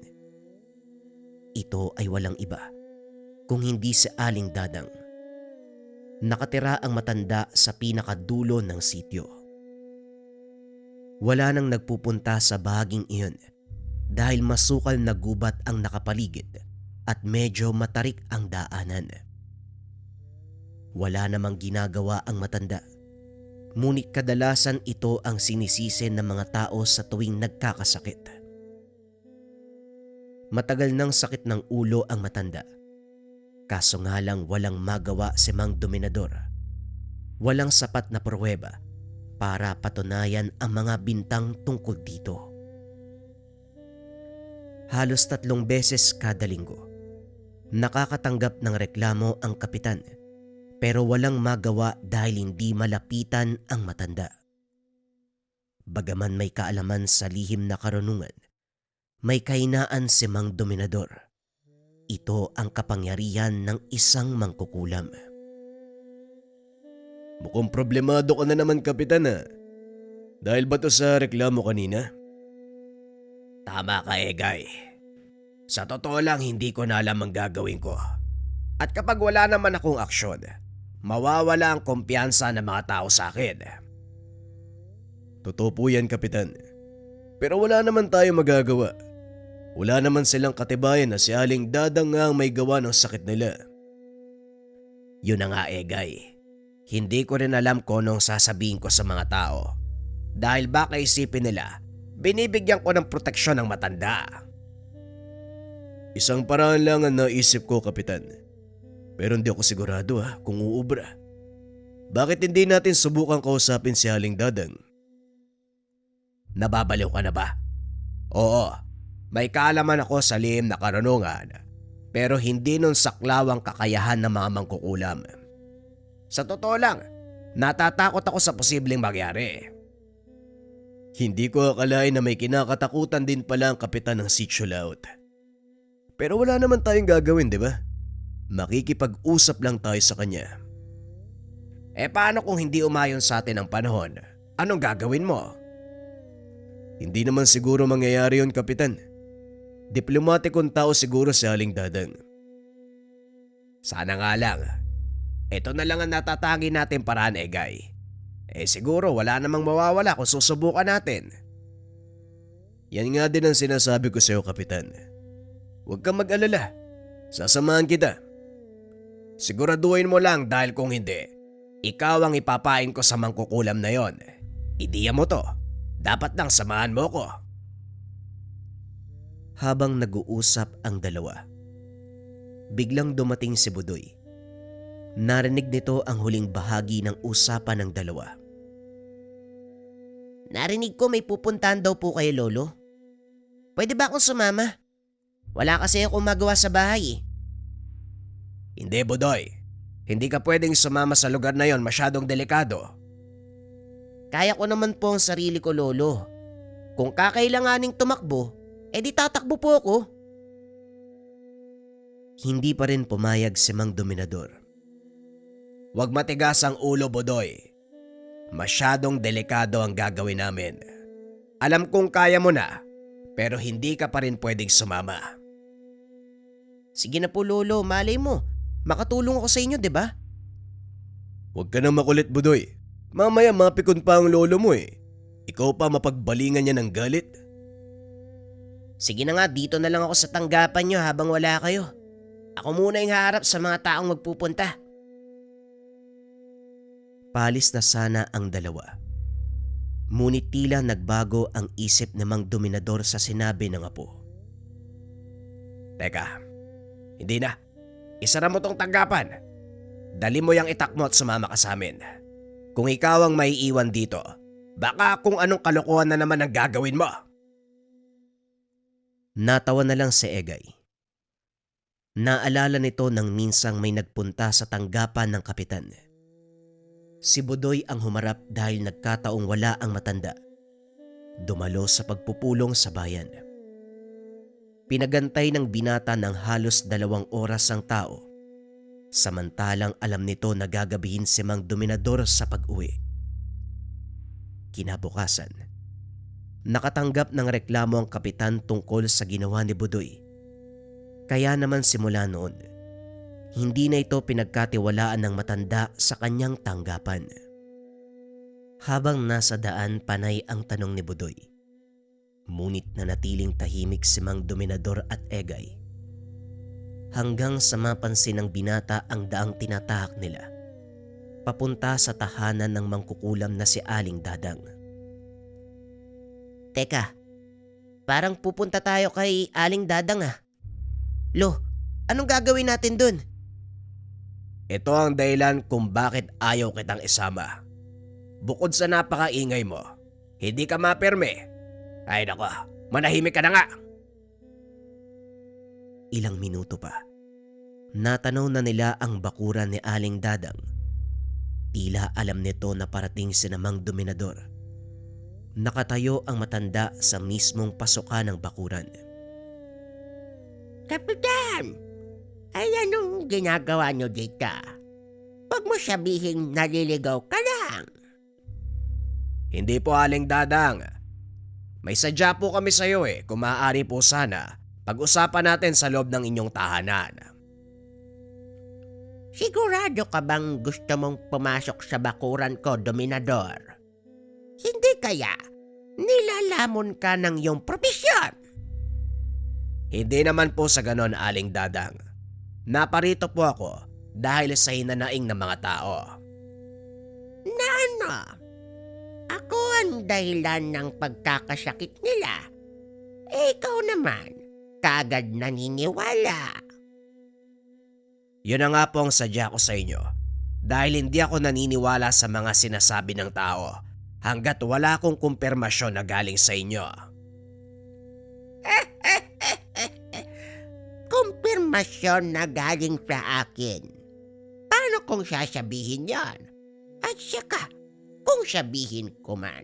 Speaker 1: Ito ay walang iba kung hindi si Aling Dadang. Nakatira ang matanda sa pinakadulo ng sitio. Wala nang nagpupunta sa bahaging iyon dahil masukal na gubat ang nakapaligid at medyo matarik ang daanan. Wala namang ginagawa ang matanda, ngunit kadalasan ito ang sinisisi ng mga tao sa tuwing nagkakasakit. Matagal nang sakit ng ulo ang matanda, kaso nga lang walang magawa si Mang Dominador. Walang sapat na pruweba para patunayan ang mga bintang tungkol dito. Halos 3 beses kada linggo, nakakatanggap ng reklamo ang kapitan pero walang magawa dahil hindi malapitan ang matanda. Bagaman may kaalaman sa lihim na karunungan, may kahinaan si Mang Dominador. Ito ang kapangyarihan ng isang mangkukulam.
Speaker 2: Mukhang problemado ka na naman, Kapitan Dahil ba to sa reklamo kanina?
Speaker 4: Tama ka, Egay. Sa totoo lang hindi ko na alam ang gagawin ko. At kapag wala naman akong aksyon, mawawala ang kumpiyansa ng mga tao sa akin.
Speaker 2: Totoo po yan, Kapitan. Pero wala naman tayo magagawa. Wala naman silang katibayan na si Aling Dadang nga ang may gawa ng sakit nila.
Speaker 4: Yun na nga, Egay. Hindi ko rin alam kung anong sasabihin ko sa mga tao. Dahil baka isipin nila, binibigyan ko ng proteksyon ng matanda.
Speaker 2: Isang paraan lang ang naisip ko, Kapitan. Pero hindi ako sigurado kung uubra. Bakit hindi natin subukan kausapin si Aling Dadang?
Speaker 4: Nababaliw ka na ba? Oo, may kaalaman ako sa lihim na karunungan. Pero hindi nun saklawang kakayahan ng mga mangkukulam. Sa totoo lang, natatakot ako sa posibleng mangyari.
Speaker 2: Hindi ko akalain na may kinakatakutan din pala ang kapitan ng Sitio Laut. Pero wala naman tayong gagawin, di ba? Makikipag-usap lang tayo sa kanya.
Speaker 4: Paano kung hindi umayon sa atin ang panahon? Anong gagawin mo?
Speaker 2: Hindi naman siguro mangyayari yun, Kapitan. Diplomatikong tao siguro si Aling Dadang.
Speaker 4: Sana nga lang. Ito na lang ang natatangi natin paraan, Egay. Siguro wala namang mawawala kung susubukan natin.
Speaker 2: Yan nga din ang sinasabi ko sa iyo, Kapitan. Huwag kang mag-alala. Sasamahan kita.
Speaker 4: Siguraduhin mo lang dahil kung hindi, ikaw ang ipapain ko sa mangkukulam na yon. Ideya mo to. Dapat lang samahan mo ko.
Speaker 1: Habang nag-uusap ang dalawa, biglang dumating si Budoy. Narinig nito ang huling bahagi ng usapan ng dalawa.
Speaker 3: Narinig ko may pupuntahan daw po kayo, Lolo. Pwede ba akong sumama? Wala kasi akong magawa sa bahay.
Speaker 4: Hindi, Budoy. Hindi ka pwedeng sumama sa lugar na yon, masyadong delikado.
Speaker 3: Kaya ko naman po ang sarili ko, Lolo. Kung kakailanganing tumakbo, di tatakbo po ako.
Speaker 1: Hindi pa rin pumayag si Mang Dominador.
Speaker 4: Huwag matigas ang ulo, Budoy. Masyadong delikado ang gagawin namin. Alam kong kaya mo na, pero hindi ka pa rin pwedeng sumama.
Speaker 3: Sige na po, Lolo, malay mo. Makatulong ako sa inyo, di ba?
Speaker 2: Huwag ka nang makulit, Budoy. Mamaya mapikon pa ang lolo mo Ikaw pa mapagbalingan niya ng galit.
Speaker 3: Sige na nga, dito na lang ako sa tanggapan nyo habang wala kayo. Ako muna yung haharap sa mga taong magpupunta.
Speaker 1: Palis na sana ang dalawa. Ngunit tila nagbago ang isip ni Mang Dominador sa sinabi ng apo.
Speaker 4: Teka, hindi na. Isara mo tong tanggapan. Dali mo yung itak mo at sumama ka sa amin. Kung ikaw ang maiiwan dito, baka kung anong kalokohan na naman ang gagawin mo.
Speaker 1: Natawa na lang si Egay. Naalala nito nang minsang may nagpunta sa tanggapan ng kapitan. Si Budoy ang humarap dahil nagkataong wala ang matanda. Dumalo sa pagpupulong sa bayan. Pinagantay ng binata ng halos 2 oras ang tao. Samantalang alam nito na gagabihin si Mang Dominador sa pag-uwi. Kinabukasan, nakatanggap ng reklamo ang kapitan tungkol sa ginawa ni Budoy. Kaya naman simula noon, hindi na ito pinagkatiwalaan ng matanda sa kanyang tanggapan. Habang nasa daan, panay ang tanong ni Budoy. Ngunit nanatiling tahimik si Mang Dominador at Egay. Hanggang sa mapansin ng binata ang daang tinatahak nila, papunta sa tahanan ng mangkukulam na si Aling Dadang.
Speaker 3: Teka, parang pupunta tayo kay Aling Dadang Lo, anong gagawin natin dun?
Speaker 4: Ito ang dahilan kung bakit ayaw kitang isama. Bukod sa napakaingay mo, hindi ka mapirme. Ay nako, manahimik ka na nga.
Speaker 1: Ilang minuto pa, natanaw na nila ang bakuran ni Aling Dadang. Tila alam nito na parating si Mang Dominador. Nakatayo ang matanda sa mismong pasukan ng bakuran.
Speaker 3: Kapitan, ay anong ginagawa nyo dito? Huwag mo sabihin naliligaw ka lang.
Speaker 4: Hindi po, Aling Dadang. May sadya po kami sa iyo kung maaari po sana. Pag-usapan natin sa loob ng inyong tahanan. Sigurado ka bang gusto mong pumasok sa bakuran ko, Dominador? Hindi kaya nilalamon ka ng iyong propesyon? Hindi naman po sa ganon, Aling Dadang. Naparito po ako dahil sa hinanaing ng mga tao. Na ano? Ako ang dahilan ng pagkakasakit nila. Ikaw naman, kagad naniniwala. Yun na nga po ang sadya ko sa inyo. Dahil hindi ako naniniwala sa mga sinasabi ng tao hanggat wala akong kumpirmasyon na galing sa inyo. Kumpirmasyon na galing sa akin? Paano kung sasabihin yan? At saka, kung sabihin ko man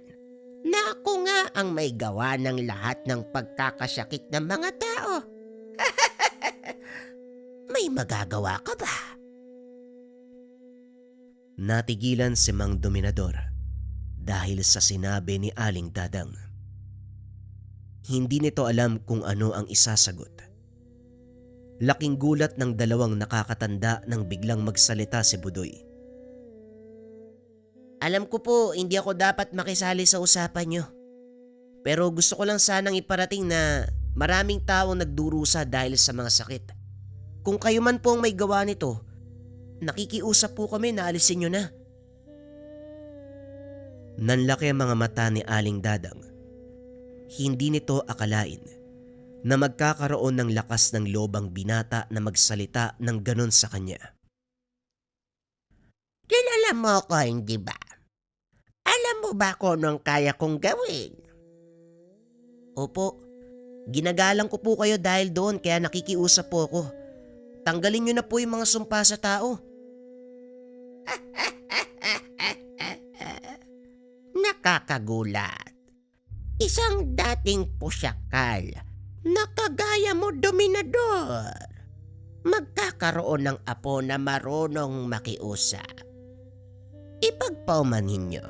Speaker 4: na ako nga ang may gawa ng lahat ng pagkakasakit ng mga tao, may magagawa ka ba?
Speaker 1: Natigilan si Mang Dominador dahil sa sinabi ni Aling Dadang. Hindi nito alam kung ano ang isasagot. Laking gulat ng dalawang nakakatanda nang biglang magsalita si Budoy.
Speaker 4: Alam ko po hindi ako dapat makisali sa usapan nyo. Pero gusto ko lang sanang iparating na maraming tao nagdurusa dahil sa mga sakit. Kung kayo man po ang may gawa nito, nakikiusap po kami na alisin nyo na.
Speaker 1: Nanlaki ang mga mata ni Aling Dadang. Hindi nito akalain na magkakaroon ng lakas ng loob ang binata na magsalita ng ganon sa kanya.
Speaker 4: Kilala mo ko, hindi ba? Alam mo ba kung anong kaya kong gawin?
Speaker 1: Opo, ginagalang ko po kayo dahil doon kaya nakikiusap po ako. Tanggalin nyo na po yung mga sumpa sa tao.
Speaker 4: Nakakagulat. Isang dating pusyakal na kagaya mo, Dominador, magkakaroon ng apo na marunong makiusap. Ipagpaumanhin nyo,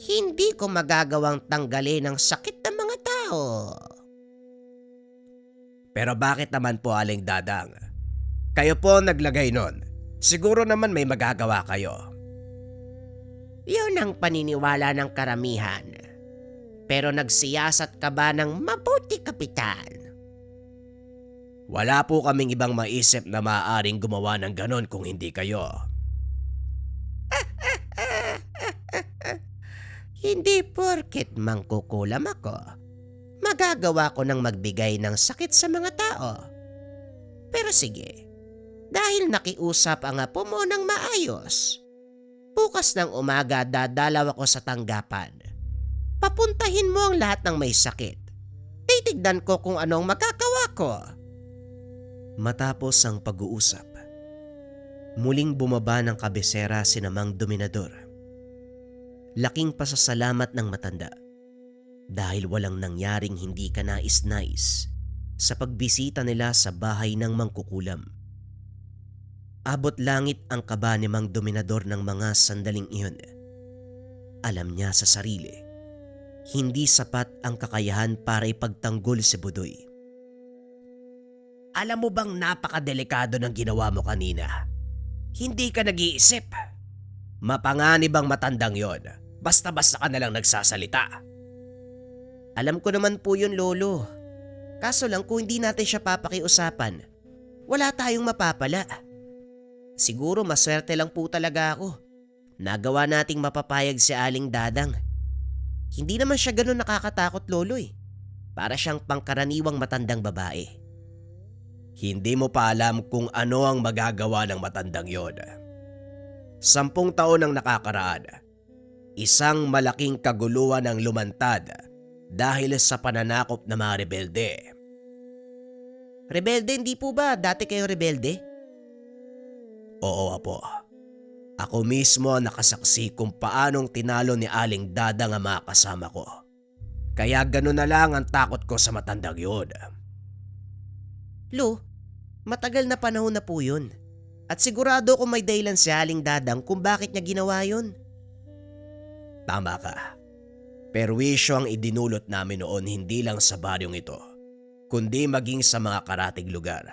Speaker 4: hindi ko magagawang tanggalin ang sakit ng mga tao. Pero bakit naman po, Aling Dadang? Kayo po ang naglagay nun. Siguro naman may magagawa kayo. Yun ang paniniwala ng karamihan. Pero nagsiyasat ka ba ng mabuti, Kapitan? Wala po kaming ibang maisip na maaaring gumawa ng ganon kung hindi kayo. Hindi porket mangkukulam ako, magagawa ko ng magbigay ng sakit sa mga tao. Pero sige, dahil nakiusap ang apo mo ng maayos, bukas ng umaga dadalaw ako sa tanggapan. Papuntahin mo ang lahat ng may sakit. Titignan ko kung anong magagawa ko.
Speaker 1: Matapos ang pag-uusap, muling bumaba ng kabesera si Mang Dominador. Laking pasasalamat ng matanda dahil walang nangyaring hindi kanais-nais sa pagbisita nila sa bahay ng mangkukulam. Abot langit ang kaba ni Mang Dominador ng mga sandaling iyon. Alam niya sa sarili, hindi sapat ang kakayahan para ipagtanggol si Budoy.
Speaker 4: Alam mo bang napakadelikado ng ginawa mo kanina? Hindi ka nag-iisip. Mapanganib ang matandang yon. Basta-basta ka nalang nagsasalita.
Speaker 1: Alam ko naman po yun, Lolo. Kaso lang kung hindi natin siya papakiusapan, wala tayong mapapala. Siguro maswerte lang po talaga ako. Nagawa nating mapapayag si Aling Dadang. Hindi naman siya ganun nakakatakot, Lolo eh. Para siyang pangkaraniwang matandang babae.
Speaker 4: Hindi mo pa alam kung ano ang magagawa ng matandang yon. 10 taon ang nakakaraan. Isang malaking kaguluhan ang lumantad dahil sa pananakop ng mga rebelde.
Speaker 1: Rebelde, hindi po ba? Dati kayo rebelde?
Speaker 4: Oo, apo. Ako mismo ang nakasaksi kung paanong tinalo ni Aling Dadang ang mga kasama ko. Kaya ganun na lang ang takot ko sa matandang yun.
Speaker 1: Lo, matagal na panahon na po yun. At sigurado kung may dahilan si Aling Dadang kung bakit niya ginawa yun.
Speaker 4: Tama ka. Perwisyo ang idinulot namin noon hindi lang sa baryong ito, kundi maging sa mga karatig lugar.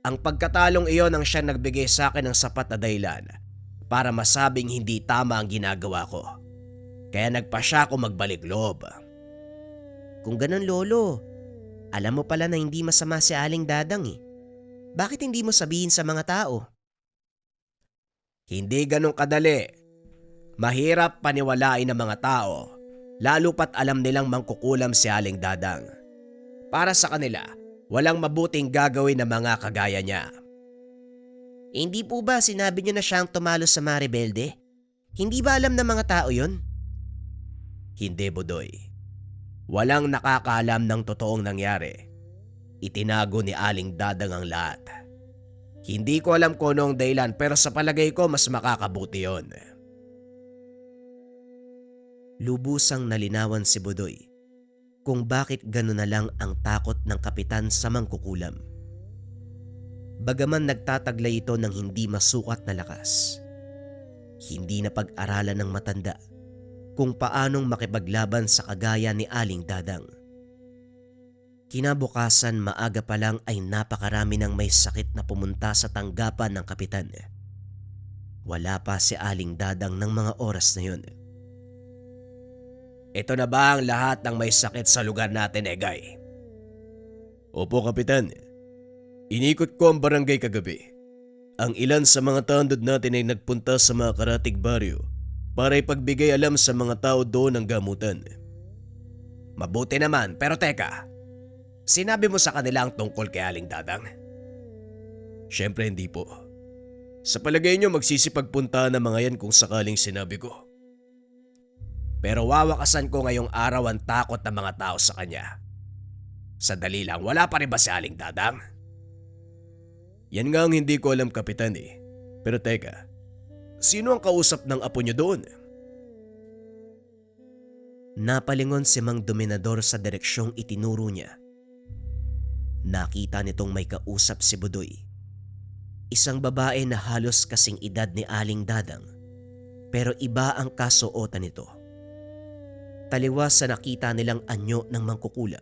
Speaker 4: Ang pagkatalong iyon ang siyang nagbigay sa akin ng sapat na dahilan para masabing hindi tama ang ginagawa ko. Kaya nagpa siya ako magbalik loob.
Speaker 1: Kung ganun lolo, alam mo pala na hindi masama si Aling Dadang eh. Bakit hindi mo sabihin sa mga tao?
Speaker 4: Hindi ganun kadali. Mahirap paniwalain ng mga tao, lalo pat alam nilang mangkukulam si Aling Dadang. Para sa kanila, walang mabuting gagawin ng mga kagaya niya.
Speaker 1: Hindi po ba sinabi niyo na siyang tumalo sa mga rebelde? Hindi ba alam ng mga tao yon?
Speaker 4: Hindi, Budoy. Walang nakakaalam ng totoong nangyari. Itinago ni Aling Dadang ang lahat. Hindi ko alam kung anong dahilan pero sa palagay ko mas makakabuti yon.
Speaker 1: Lubusang nalinawan si Budoy kung bakit gano'n na lang ang takot ng kapitan sa mangkukulam. Bagaman nagtataglay ito ng hindi masukat na lakas, hindi na pag-aralan ng matanda kung paanong makipaglaban sa kagaya ni Aling Dadang. Kinabukasan maaga pa lang ay napakarami ng may sakit na pumunta sa tanggapan ng kapitan. Wala pa si Aling Dadang ng mga oras na yun.
Speaker 4: Ito na ba ang lahat ng may sakit sa lugar natin, Egay? Opo, Kapitan. Inikot ko ang barangay kagabi. Ang ilan sa mga tandod natin ay nagpunta sa mga karatig baryo para ipagbigay alam sa mga tao doon ng gamutan. Mabuti naman, pero teka. Sinabi mo sa kanila ang tungkol kay Aling Dadang? Siyempre hindi po. Sa palagay nyo magsisipagpunta na mga yan kung sakaling sinabi ko. Pero wawakasan ko ngayong araw ang takot ng mga tao sa kanya. Sandali lang, wala pa rin ba si Aling Dadang? Yan nga ang hindi ko alam, Kapitan eh. Pero teka, sino ang kausap ng apo niyo doon?
Speaker 1: Napalingon si Mang Dominador sa direksyong itinuro niya. Nakita nitong may kausap si Budoy. Isang babae na halos kasing edad ni Aling Dadang, pero iba ang kasuotan nito. Taliwas sa nakita nilang anyo ng mangkukulam.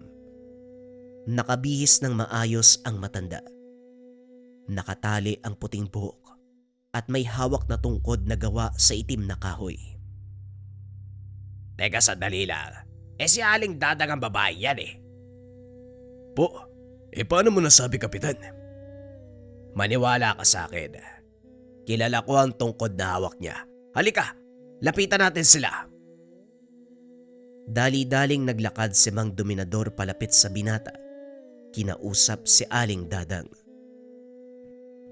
Speaker 1: Nakabihis ng maayos ang matanda. Nakatali ang puting buhok at may hawak na tungkod na gawa sa itim na kahoy.
Speaker 4: Teka, sandali lang. Si Aling Dadang ang babae yan eh. Po, paano mo nasabi, Kapitan? Maniwala ka sa akin. Kilala ko ang tungkod na hawak niya. Halika, lapitan natin sila.
Speaker 1: Dali-daling naglakad si Mang Dominador palapit sa binata. Kinausap si Aling Dadang.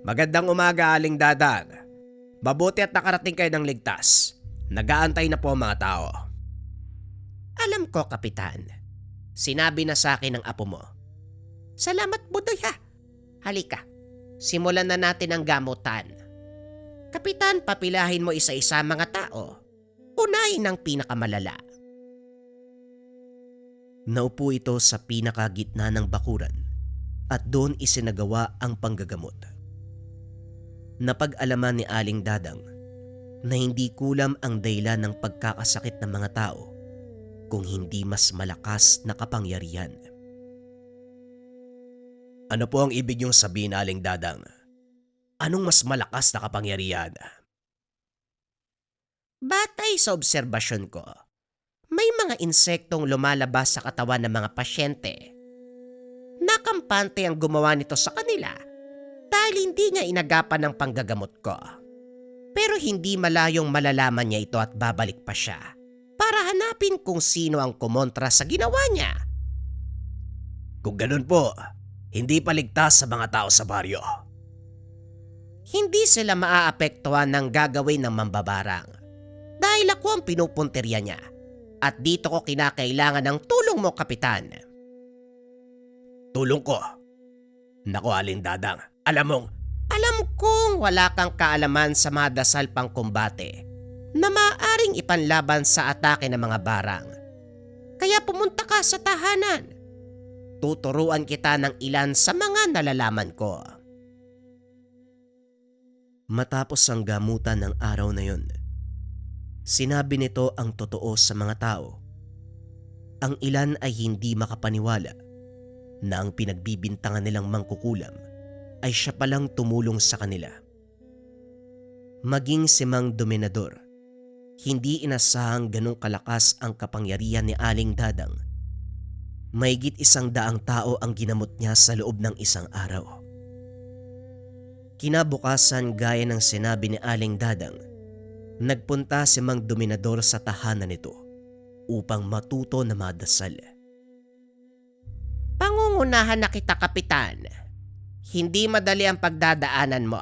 Speaker 4: Magandang umaga, Aling Dadang. Mabuti at nakarating kayo ng ligtas. Nag-aantay na po ang mga tao.
Speaker 1: Alam ko, Kapitan. Sinabi na sa akin ng apo mo. Salamat, Budoy ha. Halika, simulan na natin ang gamutan. Kapitan, papilahin mo isa-isa mga tao. Unahin ang pinakamalala. Naupo ito sa pinakagitna ng bakuran at doon isinagawa ang panggagamot. Napag-alaman ni Aling Dadang na hindi kulam ang dahilan ng pagkakasakit ng mga tao kung hindi mas malakas na kapangyarihan.
Speaker 4: Ano po ang ibig niyong sabihin, Aling Dadang? Anong mas malakas na kapangyarihan?
Speaker 1: Batay sa obserbasyon ko, may mga insektong lumalabas sa katawan ng mga pasyente. Nakampante ang gumawa nito sa kanila dahil hindi niya inagapan ng panggagamot ko. Pero hindi malayong malalaman niya ito at babalik pa siya para hanapin kung sino ang kumontra sa ginawa niya.
Speaker 4: Kung ganun po, hindi pa ligtas sa mga tao sa baryo.
Speaker 1: Hindi sila maaapektuhan ng gagawin ng mambabarang dahil ako ang pinupunterya niya. At dito ko kinakailangan ng tulong mo, Kapitan.
Speaker 4: Tulong ko? Naku, Aling Dadang, alam
Speaker 1: kong wala kang kaalaman sa mga dasal pang kumbate na maaaring ipanlaban sa atake ng mga barang. Kaya pumunta ka sa tahanan. Tuturuan kita ng ilan sa mga nalalaman ko. Matapos ang gamutan ng araw na yun, sinabi nito ang totoo sa mga tao. Ang ilan ay hindi makapaniwala na ang pinagbibintangan nilang mangkukulam ay siya palang tumulong sa kanila. Maging si Mang Dominador, hindi inasahang ganong kalakas ang kapangyarihan ni Aling Dadang. Mahigit 100 tao ang ginamot niya sa loob ng isang araw. Kinabukasan, gaya ng sinabi ni Aling Dadang, nagpunta si Mang Dominador sa tahanan nito upang matuto na madasal.
Speaker 4: Pangungunahan na kita, Kapitan. Hindi madali ang pagdadaanan mo.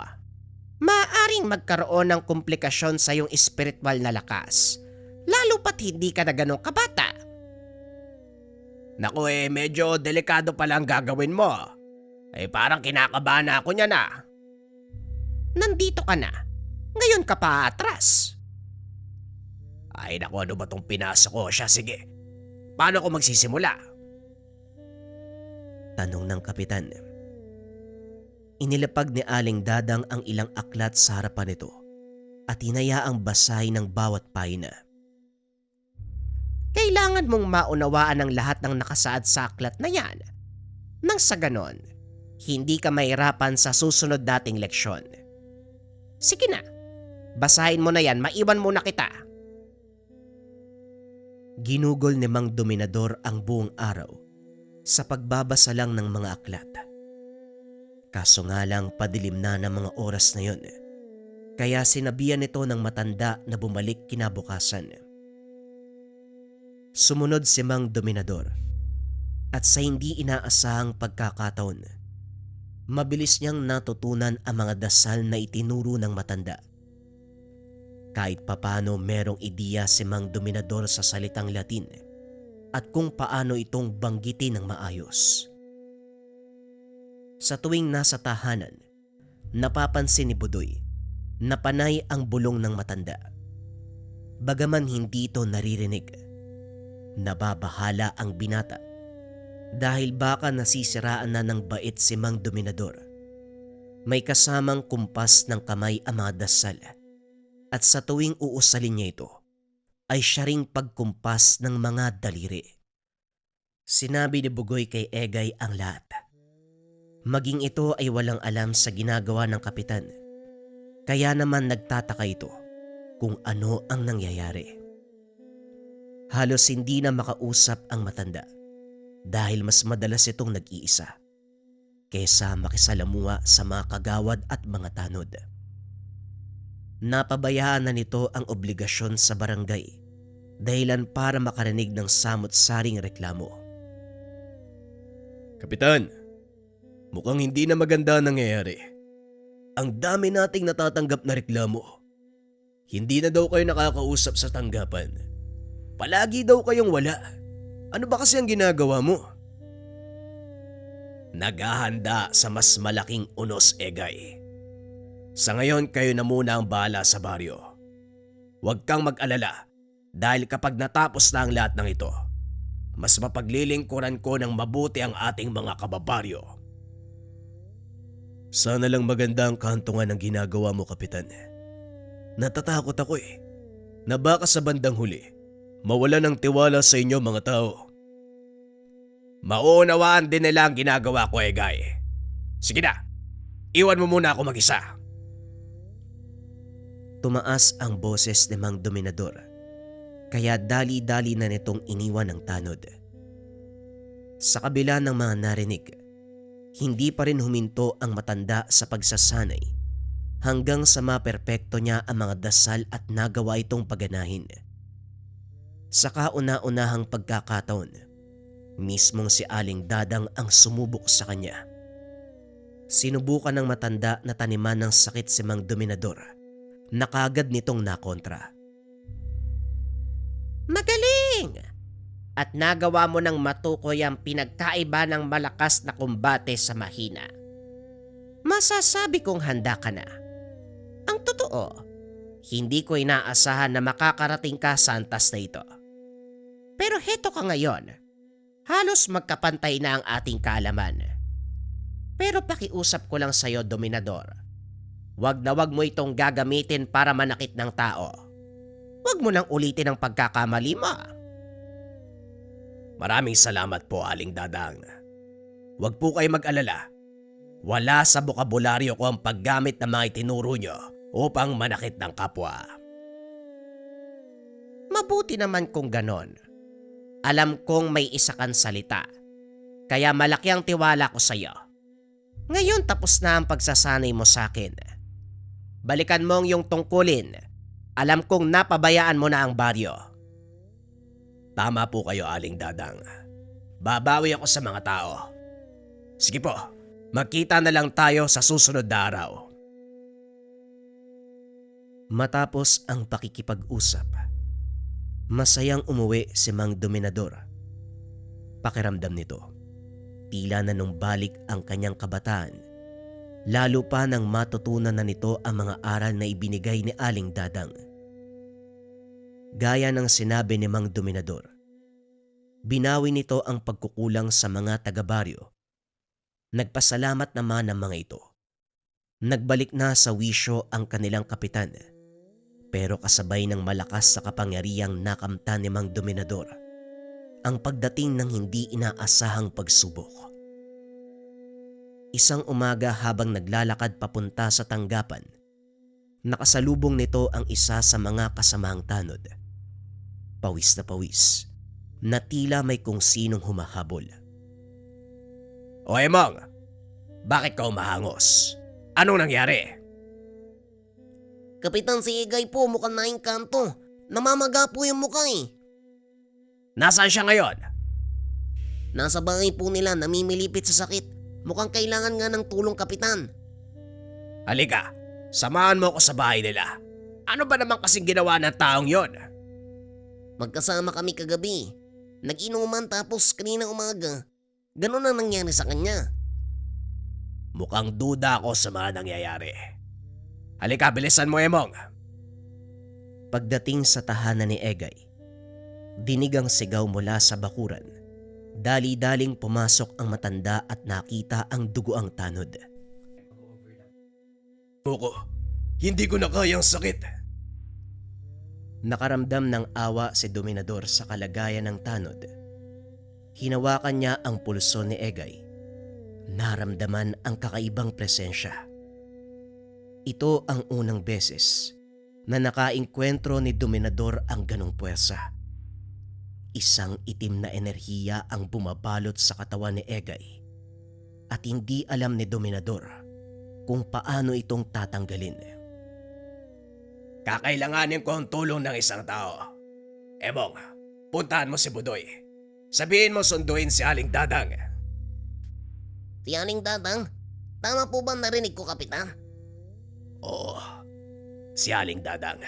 Speaker 4: Maaring magkaroon ng komplikasyon sa iyong espiritual na lakas, lalo pat hindi ka na ganong kabata. Naku medyo delikado pala ang gagawin mo. Parang kinakabahan na ako niya na. Nandito ka na. Ngayon ka pa atras. Naku, ano ba tong pinasa ko? Siya, sige. Paano ko magsisimula?
Speaker 1: Tanong ng kapitan. Inilapag ni Aling Dadang ang ilang aklat sa harapan nito at hinayaang basahin ng bawat pahina.
Speaker 4: Kailangan mong maunawaan ang lahat ng nakasaad sa aklat na yan. Nang sa ganon, hindi ka mahirapan sa susunod nating leksyon. Sige na, basahin mo na yan, maiwan muna kita.
Speaker 1: Ginugol ni Mang Dominador ang buong araw sa pagbabasa lang ng mga aklat. Kaso nga lang padilim na ng mga oras na yon, kaya sinabihan nito ng matanda na bumalik kinabukasan. Sumunod si Mang Dominador at sa hindi inaasahang pagkakataon, mabilis niyang natutunan ang mga dasal na itinuro ng matanda. Kahit papano merong ideya si Mang Dominador sa salitang Latin at kung paano itong banggitin ng maayos. Sa tuwing nasa tahanan, napapansin ni Budoy na panay ang bulong ng matanda. Bagaman hindi ito naririnig, nababahala ang binata dahil baka nasisiraan na ng bait si Mang Dominador. May kasamang kumpas ng kamay ang mga dasal at sa tuwing uusalin niya ito ay siya ring pagkumpas ng mga daliri. Sinabi ni Bugoy kay Egay ang lahat. Maging ito ay walang alam sa ginagawa ng kapitan. Kaya naman nagtataka ito kung ano ang nangyayari. Halos hindi na makausap ang matanda dahil mas madalas itong nag-iisa kaysa makisalamuha sa mga kagawad at mga tanod. Napabayaan na nito ang obligasyon sa barangay dahilan para makarinig ng samot-saring reklamo.
Speaker 2: Kapitan, mukhang hindi na maganda ang nangyayari. Ang dami nating natatanggap na reklamo. Hindi na daw kayo nakakausap sa tanggapan. Palagi daw kayong wala. Ano ba kasi ang ginagawa mo? Naghahanda sa mas malaking unos, Egay. Sa ngayon kayo na muna ang bahala sa baryo. Huwag kang mag-alala dahil kapag natapos na ang lahat ng ito, mas mapaglilingkuran ko ng mabuti ang ating mga kababaryo. Sana lang maganda ang kantungan ng ginagawa mo, Kapitan. Natatakot ako na baka sa bandang huli, mawala ng tiwala sa inyo mga tao. Maunawaan din nila ang ginagawa ko, Egay. Sige na, iwan mo muna ako mag-isa.
Speaker 1: Tumaas ang boses ni Mang Dominador, kaya dali-dali na nitong iniwan ang tanod. Sa kabila ng mga narinig, hindi pa rin huminto ang matanda sa pagsasanay hanggang sa maperpekto niya ang mga dasal at nagawa itong paganahin. Sa kauna-unahang pagkakataon, mismong si Aling Dadang ang sumubok sa kanya. Sinubukan ng matanda na taniman ng sakit si Mang Dominador na kaagad nitong nakontra.
Speaker 4: Magaling! At nagawa mo ng matukoy ang pinagkaiba ng malakas na kumbate sa mahina. Masasabi kong handa ka na. Ang totoo, hindi ko inaasahan na makakarating ka sa antas na ito. Pero heto ka ngayon, halos magkapantay na ang ating kaalaman. Pero pakiusap ko lang sa'yo, Dominador. Wag na wag mo itong gagamitin para manakit ng tao. Wag mo nang ulitin ang pagkakamali mo.
Speaker 2: Maraming salamat po, Aling Dadang.
Speaker 4: Huwag po kayo mag-alala. Wala sa bokabularyo ko ang paggamit ng mga itinuro nyo upang manakit ng kapwa.
Speaker 1: Mabuti naman kung ganon. Alam kong may isa kang salita, kaya malaki ang tiwala ko sa iyo. Ngayon tapos na ang pagsasanay mo sa akin. Balikan mo ang iyong tungkulin. Alam kong napabayaan mo na ang baryo.
Speaker 4: Tama po kayo, Aling Dadang. Babawi ako sa mga tao. Sige po, magkita na lang tayo sa susunod na araw.
Speaker 1: Matapos ang pakikipag-usap, masayang umuwi si Mang Dominador. Pakiramdam nito, tila na nung balik ang kanyang kabataan, lalo pa nang matutunan na nito ang mga aral na ibinigay ni Aling Dadang. Gaya ng sinabi ni Mang Dominador, binawi nito ang pagkukulang sa mga taga-baryo. Nagpasalamat naman ang mga ito. Nagbalik na sa wisyo ang kanilang kapitan, pero kasabay ng malakas sa kapangyarihang nakamtan ni Mang Dominador ang pagdating ng hindi inaasahang pagsubok. Isang umaga habang naglalakad papunta sa tanggapan, nakasalubong nito ang isa sa mga kasamang tanod. Pawis na tila may kung sinong humahabol.
Speaker 4: O Emong, bakit ka umahangos? Anong nangyari?
Speaker 5: Kapitan, si Egay po mukhang naingkanto. Namamaga po yung mukha eh.
Speaker 4: Nasaan siya ngayon?
Speaker 5: Nasa bahay po nila, namimilipit sa sakit. Mukhang kailangan nga ng tulong, Kapitan.
Speaker 4: Halika, samahan mo ako sa bahay nila. Ano ba naman kasing ginawa ng taong yon?
Speaker 5: Magkasama kami kagabi. Nag-inuman tapos kanina umaga. Ganun ang nangyari sa kanya.
Speaker 4: Mukhang duda ako sa mga nangyayari. Halika, bilisan mo, Emong.
Speaker 1: Pagdating sa tahanan ni Egay, dinig ang sigaw mula sa bakuran. Dali-daling pumasok ang matanda at nakita ang dugoang tanod.
Speaker 4: Buko, hindi ko na kaya ang sakit.
Speaker 1: Nakaramdam ng awa si Dominador sa kalagayan ng tanod. Hinawakan niya ang pulso ni Egay. Naramdaman ang kakaibang presensya. Ito ang unang beses na nakaengkwentro ni Dominador ang ganong puwersa. Isang itim na enerhiya ang bumabalot sa katawan ni Egay at hindi alam ni Dominador kung paano itong tatanggalin.
Speaker 4: Kakailanganin ko ang tulong ng isang tao. Emong, puntahan mo si Budoy. Sabihin mo sunduin si Aling Dadang.
Speaker 5: Si Aling Dadang, tama po ba narinig ko, Kapitan?
Speaker 4: Oo, si Aling Dadang.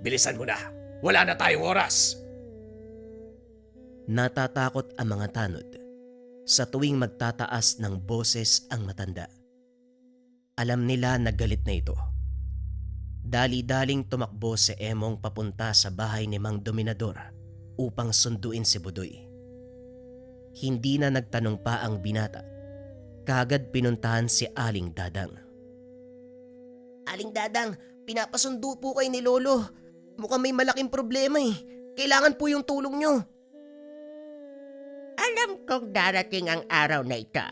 Speaker 4: Bilisan mo na, wala na tayong oras.
Speaker 1: Natatakot ang mga tanod sa tuwing magtataas ng boses ang matanda. Alam nila na galit na ito. Dali-daling tumakbo si Emong papunta sa bahay ni Mang Dominador upang sunduin si Budoy. Hindi na nagtanong pa ang binata. Kaagad pinuntahan si Aling Dadang.
Speaker 5: Aling Dadang, pinapasundo po kayo ni Lolo. Mukhang may malaking problema eh. Kailangan po yung tulong nyo.
Speaker 6: Alam kong darating ang araw na ito.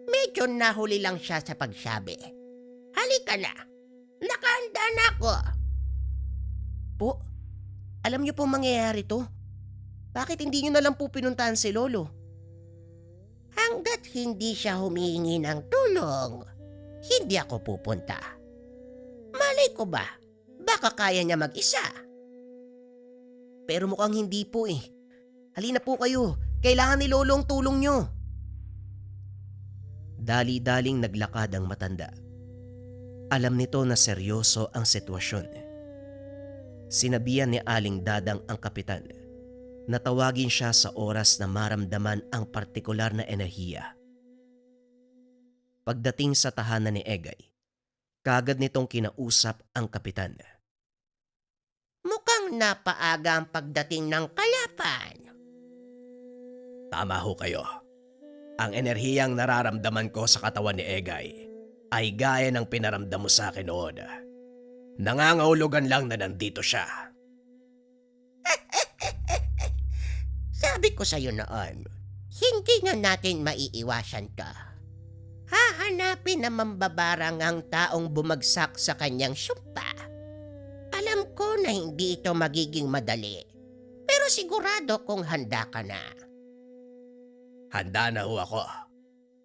Speaker 6: Medyo nahuli lang siya sa pagsabi. Halika na. Nakahanda na ako.
Speaker 5: Po, alam niyo po mangyayari to? Bakit hindi niyo na lang po pinuntahan si Lolo?
Speaker 6: Hanggat hindi siya humihingi ng tulong, hindi ako pupunta. Malay ko ba? Baka kaya niya mag-isa.
Speaker 5: Pero mukhang hindi po eh. Halina po kayo. Kailangan ni Lolo ang tulong niyo.
Speaker 1: Dali-daling naglakad ang matanda. Alam nito na seryoso ang sitwasyon. Sinabihan ni Aling Dadang ang kapitan na tawagin siya sa oras na maramdaman ang partikular na enerhiya. Pagdating sa tahanan ni Egay, kaagad nitong kinausap ang kapitan.
Speaker 6: Mukhang napaaga ang pagdating ng kalapan.
Speaker 4: Tama ho kayo. Ang enerhiyang nararamdaman ko sa katawan ni Egay ay gaya ng pinaramdam mo sa akin noon. Nangangahulugan lang na nandito siya.
Speaker 6: Sabi ko sa'yo noon, hindi na natin maiiwasan ka. Hahanapin na mambabarang ang taong bumagsak sa kanyang sumpa. Alam ko na hindi ito magiging madali, pero sigurado kung handa ka na.
Speaker 4: Handa na ho ako.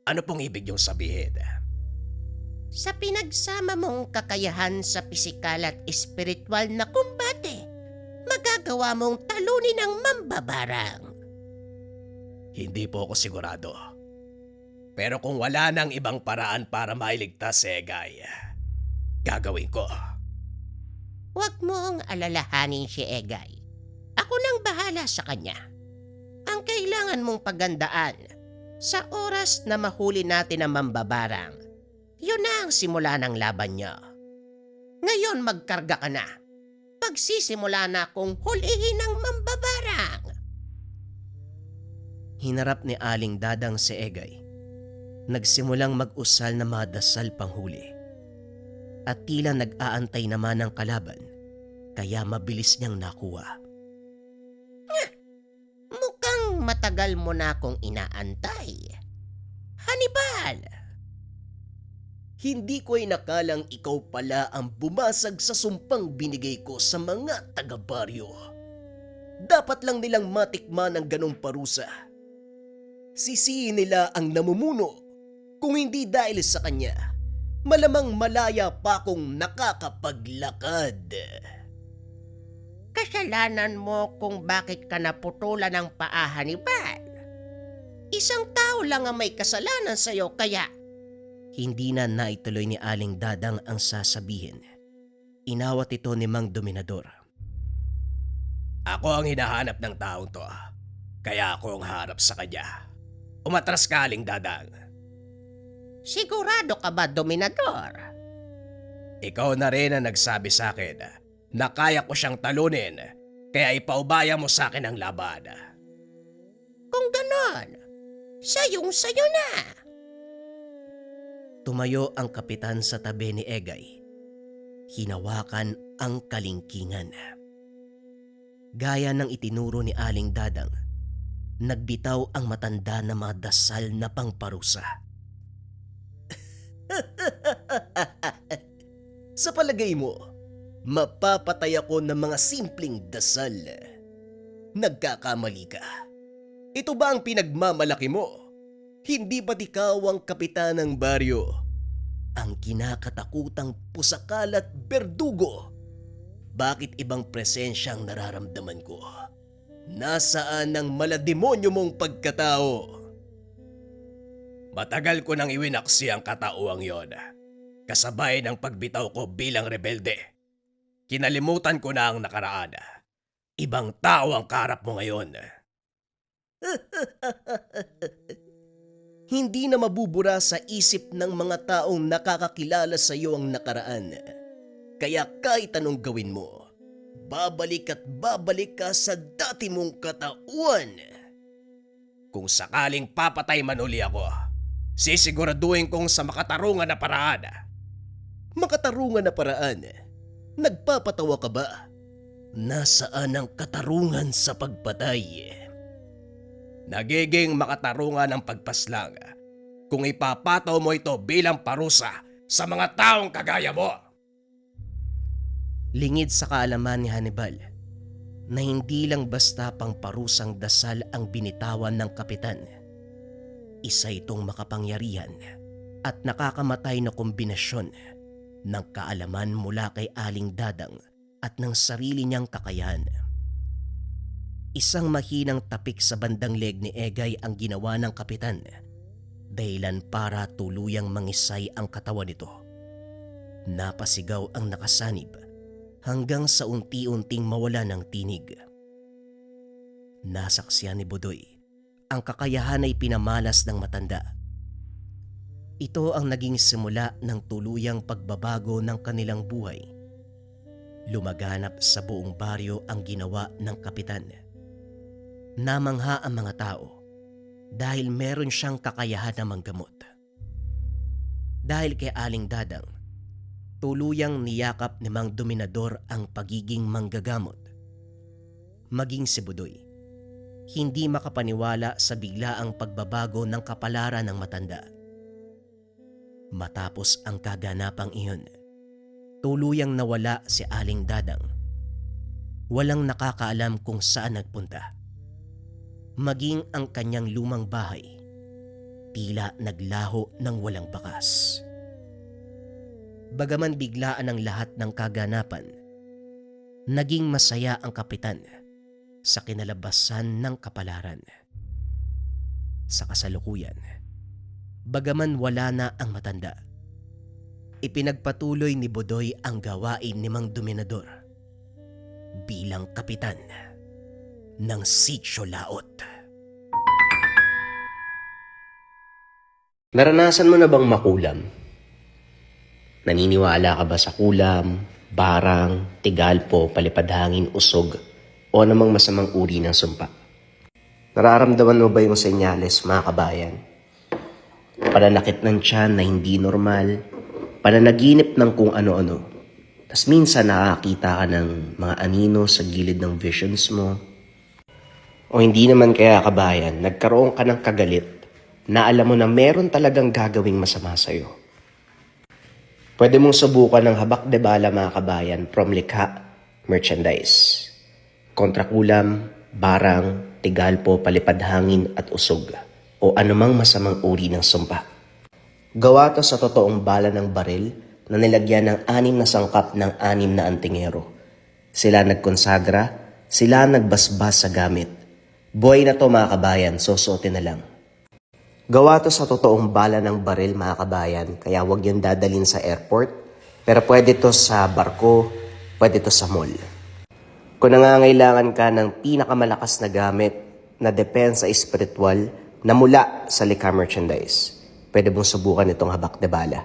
Speaker 4: Ano pong ibig niyong sabihin?
Speaker 6: Sa pinagsama mong kakayahan sa pisikal at espiritual na kumbate, magagawa mong talunin ang mambabarang.
Speaker 4: Hindi po ako sigurado. Pero kung wala nang ibang paraan para mailigtas si Egay, gagawin ko.
Speaker 6: Huwag mong alalahanin si Egay. Ako nang bahala sa kanya. Ang kailangan mong pagandaan, sa oras na mahuli natin ang mambabarang, yun na ang simula ng laban niya. Ngayon magkarga ka na. Pagsisimula na akong hulihin ang mambabarang.
Speaker 1: Hinarap ni Aling Dadang si Egay. Nagsimulang mag-usal na mga dasal panghuli. At tila nag-aantay naman ng kalaban, kaya mabilis niyang nakuha.
Speaker 6: Mukhang matagal mo na akong inaantay. Hannibal!
Speaker 1: Hindi ko inakalang ikaw pala ang bumasag sa sumpang binigay ko sa mga taga-baryo. Dapat lang nilang matikman ang ganong parusa. Sisihin nila ang namumuno. Kung hindi dahil sa kanya, malamang malaya pa akong nakakapaglakad.
Speaker 6: Kasalanan mo kung bakit ka naputulan ng paa, Hannibal. Isang tao lang ang may kasalanan sa'yo kaya
Speaker 1: Hindi na naituloy ni Aling Dadang ang sasabihin. Inawat ito ni Mang Dominador.
Speaker 4: Ako ang hinahanap ng taong to. Kaya ako ang harap sa kanya. Umatras ka, Aling Dadang.
Speaker 6: sigurado ka ba, Dominador?
Speaker 4: Ikaw na rin ang nagsabi sa akin na kaya ko siyang talunin, kaya ipaubaya mo sa akin ang laban.
Speaker 6: Kung ganon, sayong-sayo na.
Speaker 1: Tumayo ang kapitan sa tabi ni Egay. Hinawakan ang kalingkingan. Gaya ng itinuro ni Aling Dadang, nagbitaw ang matanda na mga dasal na pangparusa. Sa palagay mo, mapapatay ako ng mga simpleng dasal. Nagkakamali ka. Ito ba ang pinagmamalaki mo? Hindi ba't ikaw ang kapitan ng baryo? Ang kinakatakutang pusakal at berdugo? Bakit ibang presensya ang nararamdaman ko? Nasaan ang malademonyo mong pagkatao?
Speaker 4: Matagal ko nang iwinaksi ang katauang yon. Kasabay ng pagbitaw ko bilang rebelde. Kinalimutan ko na ang nakaraan. Ibang tao ang kaharap mo ngayon.
Speaker 1: Hindi na mabubura sa isip ng mga taong nakakakilala sa iyo ang nakaraan. Kaya kahit anong gawin mo, babalik at babalik ka sa dati mong katauhan.
Speaker 4: Kung sakaling papatay man uli ako, sisiguraduhin kong sa makatarungan na paraan.
Speaker 1: Makatarungan na paraan? Nagpapatawa ka ba? Nasaan ang katarungan sa pagpatay?
Speaker 4: Nagiging makatarungan ang pagpaslang kung ipapataw mo ito bilang parusa sa mga taong kagaya mo.
Speaker 1: Lingid sa kaalaman ni Hannibal na hindi lang basta pang parusang dasal ang binitawan ng kapitan. Isa itong makapangyarihan at nakakamatay na kombinasyon ng kaalaman mula kay Aling Dadang at ng sarili niyang kakayahan. Isang mahinang tapik sa bandang leg ni Egay ang ginawa ng kapitan, dahilan para tuluyang mangisay ang katawan nito. Napasigaw ang nakasanib hanggang sa unti-unting mawala ng tinig. Nasaksihan ni Budoy ang kakayahan ay pinamalas ng matanda. Ito ang naging simula ng tuluyang pagbabago ng kanilang buhay. Lumaganap sa buong baryo ang ginawa ng kapitan. Namangha ang mga tao dahil meron siyang kakayahan na manggamot. Dahil kay Aling Dadang, tuluyang niyakap ni Mang Dominador ang pagiging manggagamot. Maging si Budoy, hindi makapaniwala sa biglaang pagbabago ng kapalaran ng matanda. Matapos ang kaganapang iyon, tuluyang nawala si Aling Dadang. Walang nakakaalam kung saan nagpunta. Maging ang kanyang lumang bahay, tila naglaho ng walang bakas. Bagaman biglaan ang lahat ng kaganapan, naging masaya ang kapitan sa kinalabasan ng kapalaran. Sa kasalukuyan, bagaman wala na ang matanda, ipinagpatuloy ni Bodoy ang gawain ni Mang Dominador bilang kapitan ng Sitio Laot.
Speaker 4: Naranasan mo na bang makulam? Naniniwala ka ba sa kulam, barang, tigalpo, palipadhangin, usog, o anumang masamang uri ng sumpa? Nararamdaman mo ba yung senyales, mga kabayan? Pananakit ng tiyan na hindi normal, pananaginip ng kung ano-ano. Tas minsan nakakita ka ng mga anino sa gilid ng visions mo. O hindi naman kaya, kabayan, nagkaroon ka ng kagalit na alam mo na meron talagang gagawing masama sa'yo. Pwede mong subukan ng habak de bala, mga kabayan, from likha, merchandise. Kontrakulam, barang, tigalpo, palipadhangin at usog, o anumang masamang uri ng sumpa. Gawa to sa totoong bala ng baril na nilagyan ng 6 na sangkap ng 6 na antingero. Sila nagkonsagra, sila nagbasbas sa gamit. Buhay na to, mga kabayan, susuotin na lang. Gawa to sa totoong bala ng baril, mga kabayan, kaya huwag yun dadalhin sa airport. Pero pwede to sa barko, pwede to sa mall. Kung nangangailangan ka ng pinakamalakas na gamit na depensa espiritual na mula sa likha merchandise, pwede mong subukan itong habak de bala.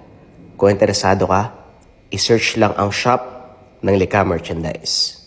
Speaker 4: Kung interesado ka, isearch lang ang shop ng likha merchandise.